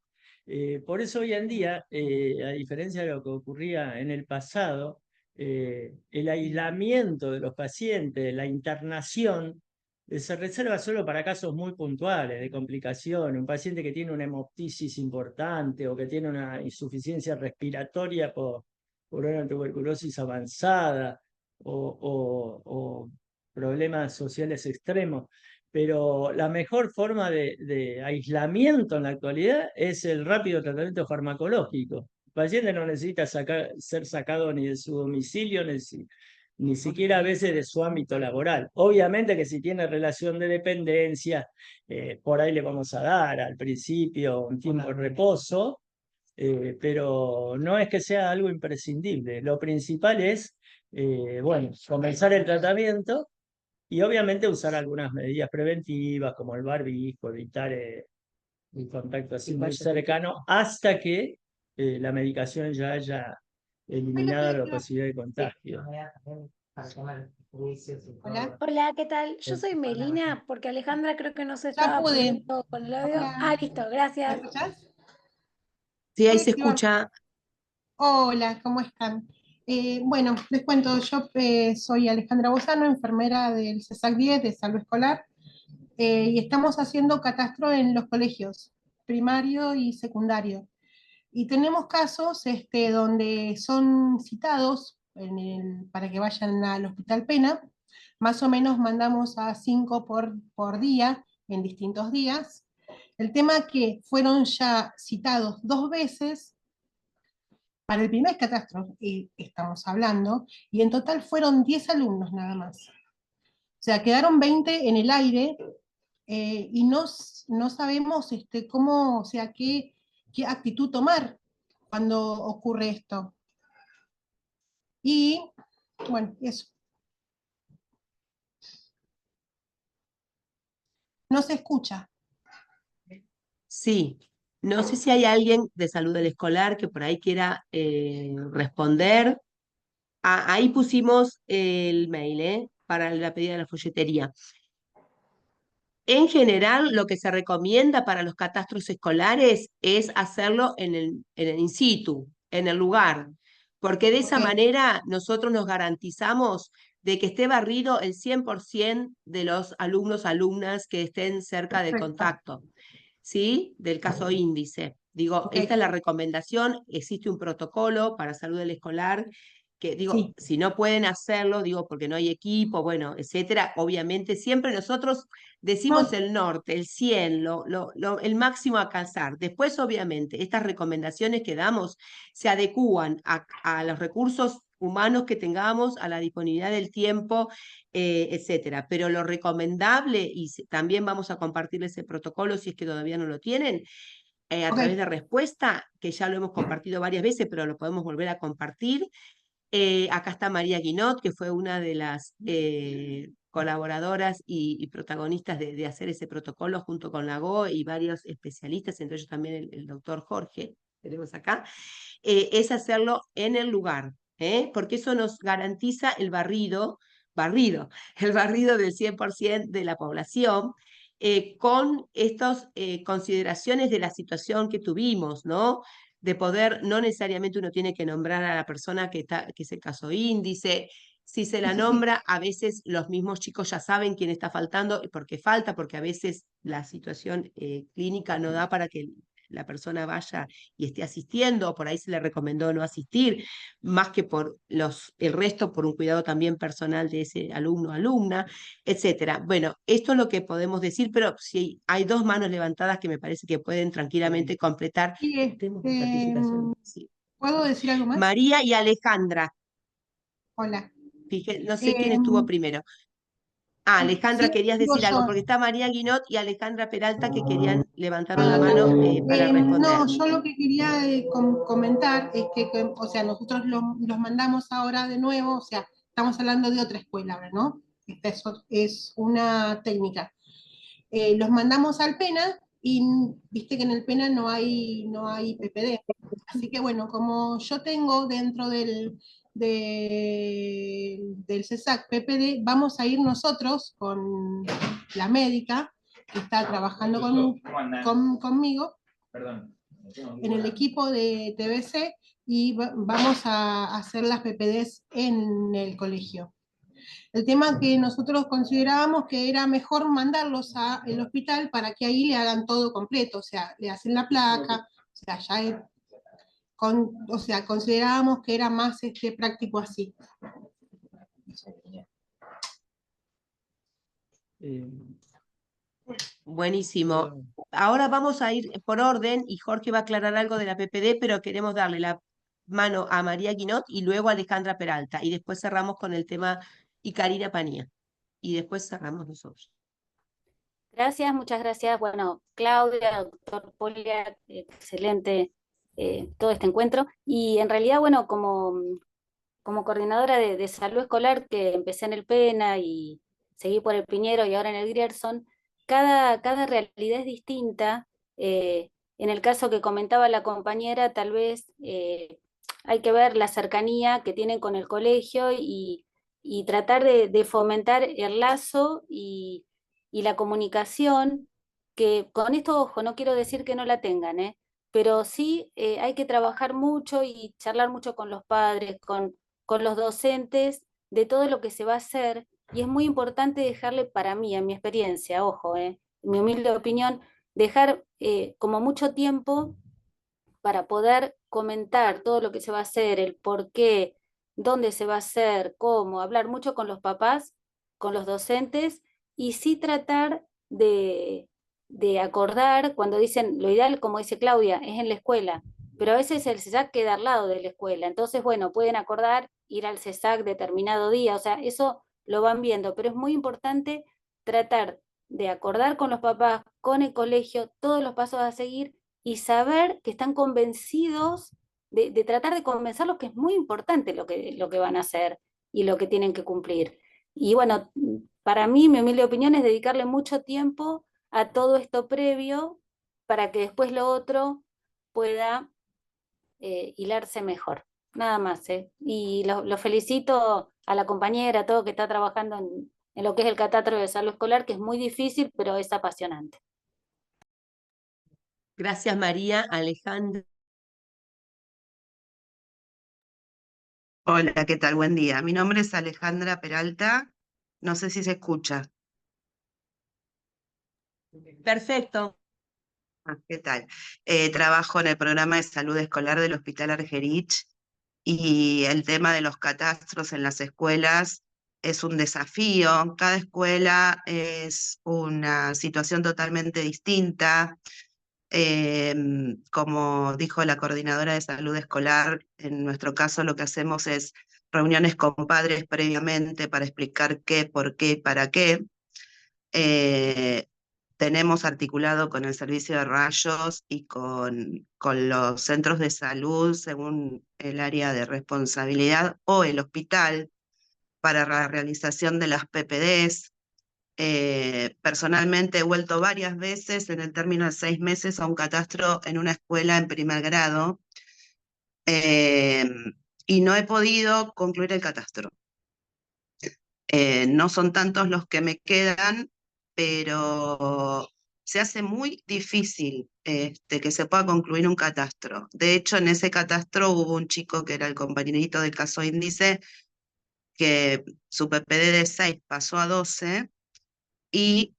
Por eso hoy en día, a diferencia de lo que ocurría en el pasado, el aislamiento de los pacientes, la internación, se reserva solo para casos muy puntuales de complicación. Un paciente que tiene una hemoptisis importante o que tiene una insuficiencia respiratoria por una tuberculosis avanzada o problemas sociales extremos. Pero la mejor forma de aislamiento en la actualidad es el rápido tratamiento farmacológico. El paciente no necesita ser sacado ni de su domicilio, ni siquiera a veces de su ámbito laboral. Obviamente que si tiene relación de dependencia, por ahí le vamos a dar al principio un tiempo de reposo, pero no es que sea algo imprescindible. Lo principal es, bueno, comenzar el tratamiento y obviamente usar algunas medidas preventivas como el barbijo, evitar el contacto así muy cercano hasta que la medicación ya haya eliminado la posibilidad de contagio. Hola. Hola, ¿qué tal? Yo soy Melina, porque Alejandra creo que no se Ya estaba pude. poniendo con el audio. Hola. Ah, listo, ¿Me gracias. escuchás? Sí, ahí se Iba- escucha. Hola, ¿cómo están? Bueno, les cuento, yo soy Alejandra Bozano, enfermera del CESAC 10 de Salud Escolar, y estamos haciendo catastro en los colegios, primario y secundario. Y tenemos casos donde son citados para que vayan al Hospital Pena, más o menos mandamos a 5 por día, en distintos días. El tema que fueron ya citados 2 veces, para el primer catastro estamos hablando, y en total fueron 10 alumnos nada más. O sea, quedaron 20 en el aire, y no sabemos cómo, o sea, qué actitud tomar cuando ocurre esto. Y bueno, eso. No se escucha. Sí, no sé si hay alguien de salud del escolar que por ahí quiera responder. Ahí pusimos el mail, para la pedida de la folletería. En general, lo que se recomienda para los catastros escolares es hacerlo en el in situ, en el lugar, porque de esa Ok. manera nosotros nos garantizamos de que esté barrido el 100% de los alumnos, alumnas que estén cerca del Perfecto. contacto, ¿sí? Del caso índice. Digo, Ok. esta es la recomendación, existe un protocolo para salud del escolar que digo, Sí. si no pueden hacerlo, digo, porque no hay equipo, bueno, etcétera, obviamente siempre nosotros decimos No, el norte, el 100, el máximo a alcanzar. Después, obviamente, estas recomendaciones que damos se adecúan a los recursos humanos que tengamos, a la disponibilidad del tiempo, etcétera. Pero lo recomendable, y también vamos a compartirles el protocolo si es que todavía no lo tienen, a ok. través de respuesta, que ya lo hemos compartido varias veces, pero lo podemos volver a compartir. Acá está María Guinot, que fue una de las colaboradoras y protagonistas de hacer ese protocolo junto con la GO y varios especialistas, entre ellos también el doctor Jorge, que tenemos acá, es hacerlo en el lugar, porque eso nos garantiza el barrido del 100% de la población, con estas consideraciones de la situación que tuvimos, ¿no? De poder, no necesariamente uno tiene que nombrar a la persona que es el caso índice. Si se la Sí, sí, sí. nombra, a veces los mismos chicos ya saben quién está faltando, porque falta, porque a veces la situación clínica no da para que la persona vaya y esté asistiendo, o por ahí se le recomendó no asistir, más que por el resto, por un cuidado también personal de ese alumno o alumna, etcétera. Bueno, esto es lo que podemos decir, pero si hay dos manos levantadas que me parece que pueden tranquilamente completar. Sí, Tenemos participación. Sí. ¿puedo decir algo más? María y Alejandra. Hola. No sé quién estuvo primero. Alejandra, Sí, querías digo decir algo, yo. porque está María Guinot y Alejandra Peralta que querían levantar una mano para responder. No, yo lo que quería comentar es o sea, nosotros los mandamos ahora de nuevo, o sea, estamos hablando de otra escuela ahora, ¿no? Esta es una técnica. Los mandamos al PENA y viste que en el PENA no hay PPD. Así que bueno, como yo tengo dentro del CESAC PPD, vamos a ir nosotros con la médica que está trabajando conmigo en el equipo de TBC y vamos a hacer las PPDs en el colegio. El tema que nosotros considerábamos que era mejor mandarlos al hospital para que ahí le hagan todo completo, o sea, le hacen la placa, o sea, o sea, considerábamos que era más práctico así. Buenísimo. Ahora vamos a ir por orden y Jorge va a aclarar algo de la PPD, pero queremos darle la mano a María Guinot y luego a Alejandra Peralta. Y después cerramos con el tema y Karina Panía. Y después cerramos nosotros. Gracias, muchas gracias. Bueno, Claudia, doctor Polia, excelente todo este encuentro. Y en realidad, bueno, como coordinadora de salud escolar, que empecé en el PENA y seguí por el Piñero y ahora en el Grierson, cada realidad es distinta. En el caso que comentaba la compañera, tal vez hay que ver la cercanía que tienen con el colegio y tratar de fomentar el lazo y la comunicación, que con esto, ojo, no quiero decir que no la tengan, pero sí hay que trabajar mucho y charlar mucho con los padres, con los docentes, de todo lo que se va a hacer, y es muy importante dejarle, para mí, en mi experiencia, ojo, en mi humilde opinión, dejar como mucho tiempo para poder comentar todo lo que se va a hacer, el por qué, dónde se va a hacer, cómo, hablar mucho con los papás, con los docentes, y sí tratar de acordar cuando dicen, lo ideal, como dice Claudia, es en la escuela, pero a veces el CESAC queda al lado de la escuela, entonces, bueno, pueden acordar ir al CESAC determinado día, o sea, eso lo van viendo, pero es muy importante tratar de acordar con los papás, con el colegio, todos los pasos a seguir y saber que están convencidos, de tratar de convencerlos que es muy importante lo que van a hacer y lo que tienen que cumplir. Y bueno, para mí, mi humilde opinión es dedicarle mucho tiempo a todo esto previo para que después lo otro pueda hilarse mejor. Nada más, ¿eh? Y lo felicito a la compañera, a todo que está trabajando en lo que es el catastro de salud escolar, que es muy difícil, pero es apasionante. Gracias, María. Alejandra. Hola, ¿qué tal? Buen día. Mi nombre es Alejandra Peralta. No sé si se escucha. Perfecto. ¿Qué tal? Trabajo en el programa de salud escolar del Hospital Argerich y el tema de los catastros en las escuelas es un desafío. Cada escuela es una situación totalmente distinta. Como dijo la coordinadora de salud escolar, en nuestro caso lo que hacemos es reuniones con padres previamente para explicar qué, por qué, para qué. Tenemos articulado con el servicio de rayos y con los centros de salud según el área de responsabilidad o el hospital para la realización de las PPDs. Personalmente he vuelto varias veces en el término de 6 meses a un catastro en una escuela en primer grado y no he podido concluir el catastro. No son tantos los que me quedan, pero se hace muy difícil que se pueda concluir un catastro. De hecho, en ese catastro hubo un chico que era el compañerito del caso índice, que su PPD de 6 pasó a 12, y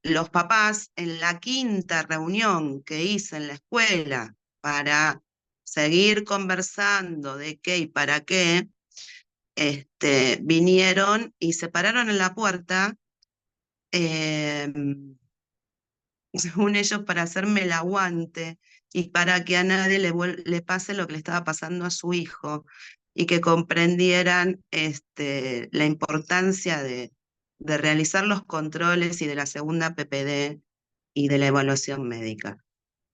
los papás en la quinta reunión que hice en la escuela para seguir conversando de qué y para qué, vinieron y se pararon en la puerta, según ellos, para hacerme el aguante y para que a nadie le pase lo que le estaba pasando a su hijo y que comprendieran la importancia de realizar los controles y de la segunda PPD y de la evaluación médica.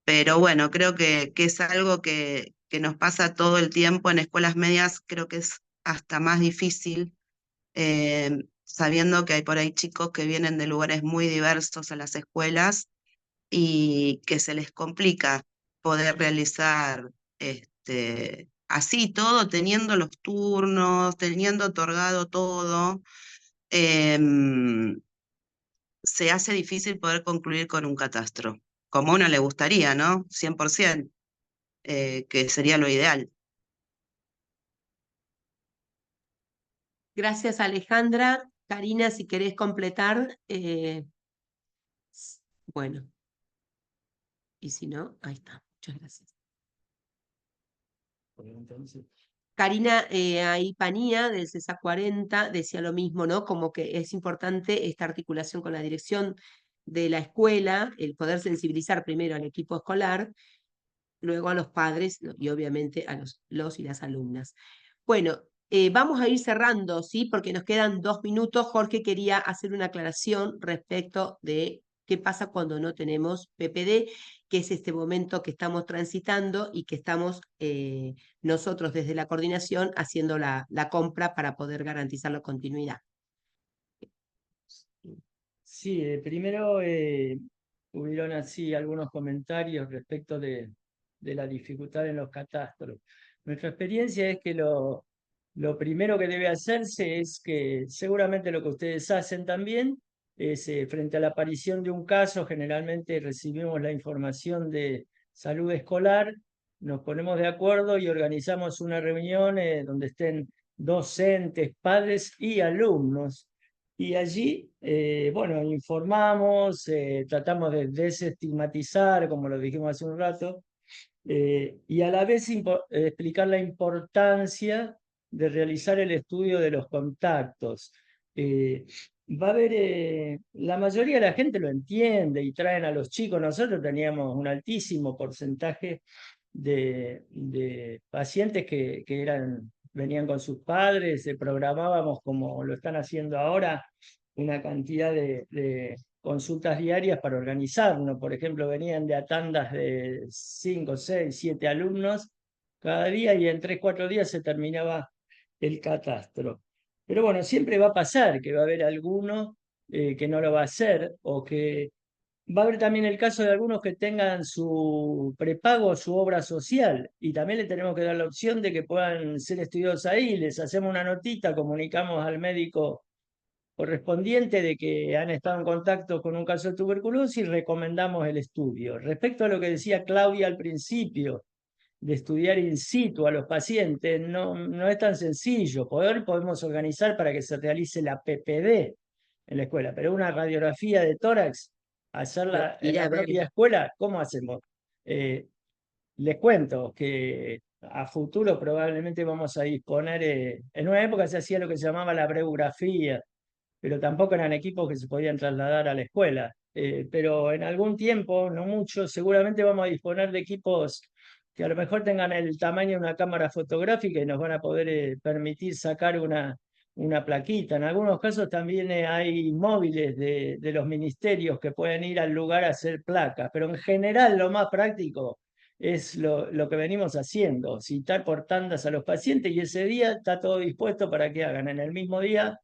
Pero bueno, creo que es algo que nos pasa todo el tiempo en escuelas medias, creo que es hasta más difícil, sabiendo que hay por ahí chicos que vienen de lugares muy diversos a las escuelas y que se les complica poder realizar así todo, teniendo los turnos, teniendo otorgado todo. Se hace difícil poder concluir con un catastro, como a uno le gustaría, ¿no? 100%, que sería lo ideal. Gracias, Alejandra. Karina, si querés completar. Bueno. Y si no, ahí está. Muchas gracias. Karina Aipanía, del CESA 40, decía lo mismo, ¿no? Como que es importante esta articulación con la dirección de la escuela, el poder sensibilizar primero al equipo escolar, luego a los padres y obviamente a los y las alumnas. Bueno, vamos a ir cerrando, ¿sí? Porque nos quedan 2 minutos. Jorge quería hacer una aclaración respecto de qué pasa cuando no tenemos PPD, que es este momento que estamos transitando y que estamos nosotros desde la coordinación haciendo la compra para poder garantizar la continuidad. Sí, primero hubieron así algunos comentarios respecto de la dificultad en los catastros. Nuestra experiencia es que lo primero que debe hacerse es que seguramente lo que ustedes hacen también es frente a la aparición de un caso, generalmente recibimos la información de salud escolar, nos ponemos de acuerdo y organizamos una reunión donde estén docentes, padres y alumnos. Y allí, bueno, informamos, tratamos de desestigmatizar, como lo dijimos hace un rato, y a la vez explicar la importancia de realizar el estudio de los contactos. Va a haber, la mayoría de la gente lo entiende y traen a los chicos. Nosotros teníamos un altísimo porcentaje de pacientes que venían con sus padres, programábamos como lo están haciendo ahora, una cantidad de consultas diarias para organizarnos. Por ejemplo, venían de a tandas de 5, 6, 7 alumnos cada día y en 3, 4 días se terminaba el catastro. Pero bueno, siempre va a pasar que va a haber alguno que no lo va a hacer o que va a haber también el caso de algunos que tengan su prepago, su obra social, y también le tenemos que dar la opción de que puedan ser estudiados ahí. Les hacemos una notita, comunicamos al médico correspondiente de que han estado en contacto con un caso de tuberculosis y recomendamos el estudio. Respecto a lo que decía Claudia al principio, de estudiar in situ a los pacientes, no es tan sencillo. Podemos organizar para que se realice la PPD en la escuela, pero una radiografía de tórax, hacerla en Ir la a ver. propia escuela, ¿cómo hacemos? Les cuento que a futuro probablemente vamos a disponer, en una época se hacía lo que se llamaba la breografía, pero tampoco eran equipos que se podían trasladar a la escuela. Pero en algún tiempo, no mucho, seguramente vamos a disponer de equipos que a lo mejor tengan el tamaño de una cámara fotográfica y nos van a poder permitir sacar una plaquita. En algunos casos también hay móviles de los ministerios que pueden ir al lugar a hacer placas, pero en general lo más práctico es lo que venimos haciendo, citar por tandas a los pacientes y ese día está todo dispuesto para que hagan en el mismo día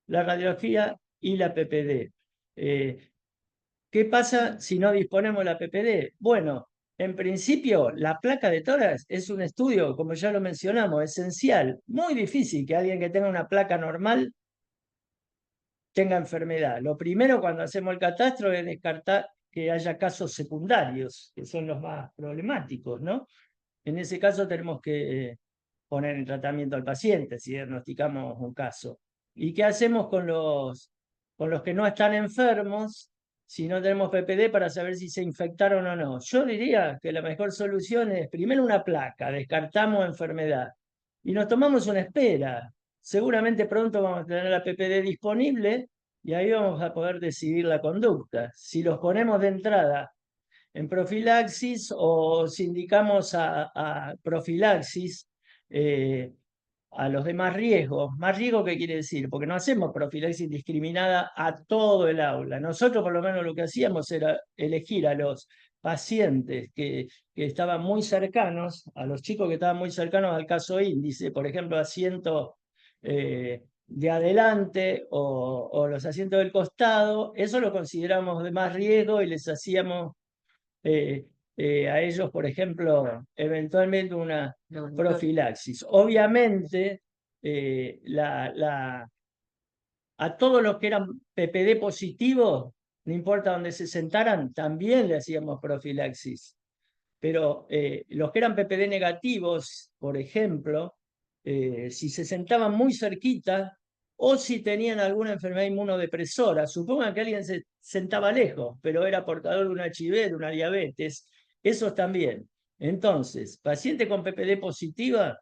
la radiografía y la PPD. ¿Qué pasa si no disponemos la PPD? Bueno, en principio, la placa de tórax es un estudio, como ya lo mencionamos, esencial. Muy difícil que alguien que tenga una placa normal tenga enfermedad. Lo primero cuando hacemos el catastro es descartar que haya casos secundarios, que son los más problemáticos, ¿no? En ese caso tenemos que poner en tratamiento al paciente si diagnosticamos un caso. ¿Y qué hacemos con los que no están enfermos si no tenemos PPD para saber si se infectaron o no? Yo diría que la mejor solución es primero una placa, descartamos enfermedad y nos tomamos una espera. Seguramente pronto vamos a tener la PPD disponible y ahí vamos a poder decidir la conducta. Si los ponemos de entrada en profilaxis o si indicamos a profilaxis a los de más riesgo. ¿Más riesgo qué quiere decir? Porque no hacemos profilaxis discriminada a todo el aula. Nosotros por lo menos lo que hacíamos era elegir a los pacientes que estaban muy cercanos, a los chicos que estaban muy cercanos al caso índice, por ejemplo, asientos de adelante o los asientos del costado, eso lo consideramos de más riesgo y les hacíamos a ellos, por ejemplo, eventualmente una profilaxis. Obviamente, a todos los que eran PPD positivos, no importa dónde se sentaran, también le hacíamos profilaxis. Pero los que eran PPD negativos, por ejemplo, si se sentaban muy cerquita o si tenían alguna enfermedad inmunodepresora, supongan que alguien se sentaba lejos, pero era portador de una HIV, de una diabetes, esos también. Entonces, paciente con PPD positiva,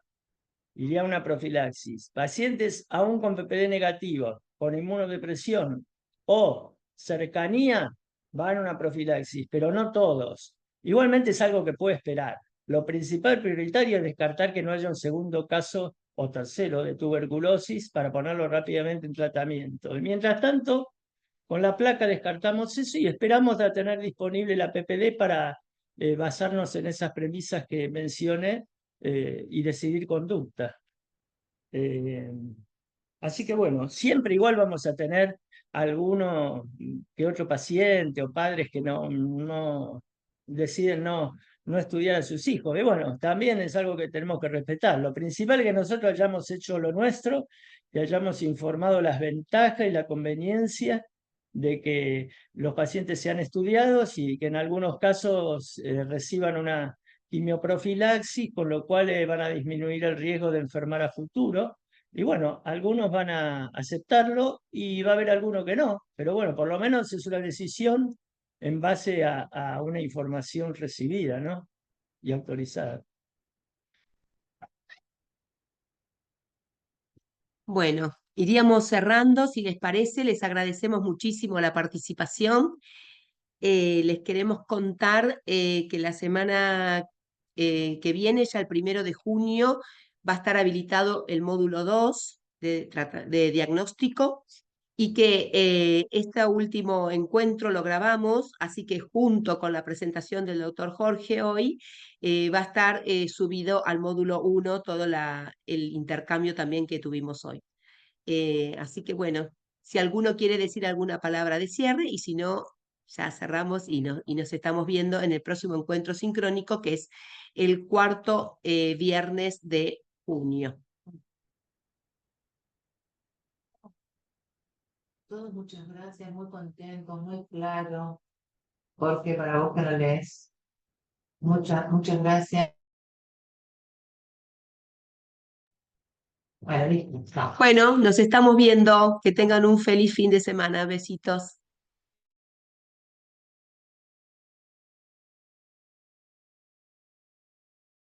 iría a una profilaxis. Pacientes aún con PPD negativa, con inmunodepresión o cercanía, van a una profilaxis, pero no todos. Igualmente es algo que puede esperar. Lo principal prioritario es descartar que no haya un segundo caso o tercero de tuberculosis para ponerlo rápidamente en tratamiento. Y mientras tanto, con la placa descartamos eso y esperamos a tener disponible la PPD para basarnos en esas premisas que mencioné y decidir conducta. Así que bueno, siempre igual vamos a tener alguno que otro paciente o padres que no deciden no estudiar a sus hijos. Y bueno, también es algo que tenemos que respetar. Lo principal es que nosotros hayamos hecho lo nuestro, que hayamos informado las ventajas y la conveniencia de que los pacientes sean estudiados y que en algunos casos reciban una quimioprofilaxis, con lo cual van a disminuir el riesgo de enfermar a futuro. Y bueno, algunos van a aceptarlo y va a haber algunos que no, pero bueno, por lo menos es una decisión en base a una información recibida, ¿no? Y autorizada. Bueno, iríamos cerrando, si les parece, les agradecemos muchísimo la participación. Les queremos contar que la semana que viene, ya el 1 de junio, va a estar habilitado el módulo 2 de diagnóstico y que este último encuentro lo grabamos, así que junto con la presentación del doctor Jorge hoy, va a estar subido al módulo 1 todo el intercambio también que tuvimos hoy. Así que bueno, si alguno quiere decir alguna palabra de cierre y si no, ya cerramos y nos estamos viendo en el próximo encuentro sincrónico, que es el cuarto viernes de junio. Todos muchas gracias, muy contento, muy claro. Porque para vos que no lees, muchas gracias. Bueno, listo. Chao. Bueno, nos estamos viendo. Que tengan un feliz fin de semana. Besitos.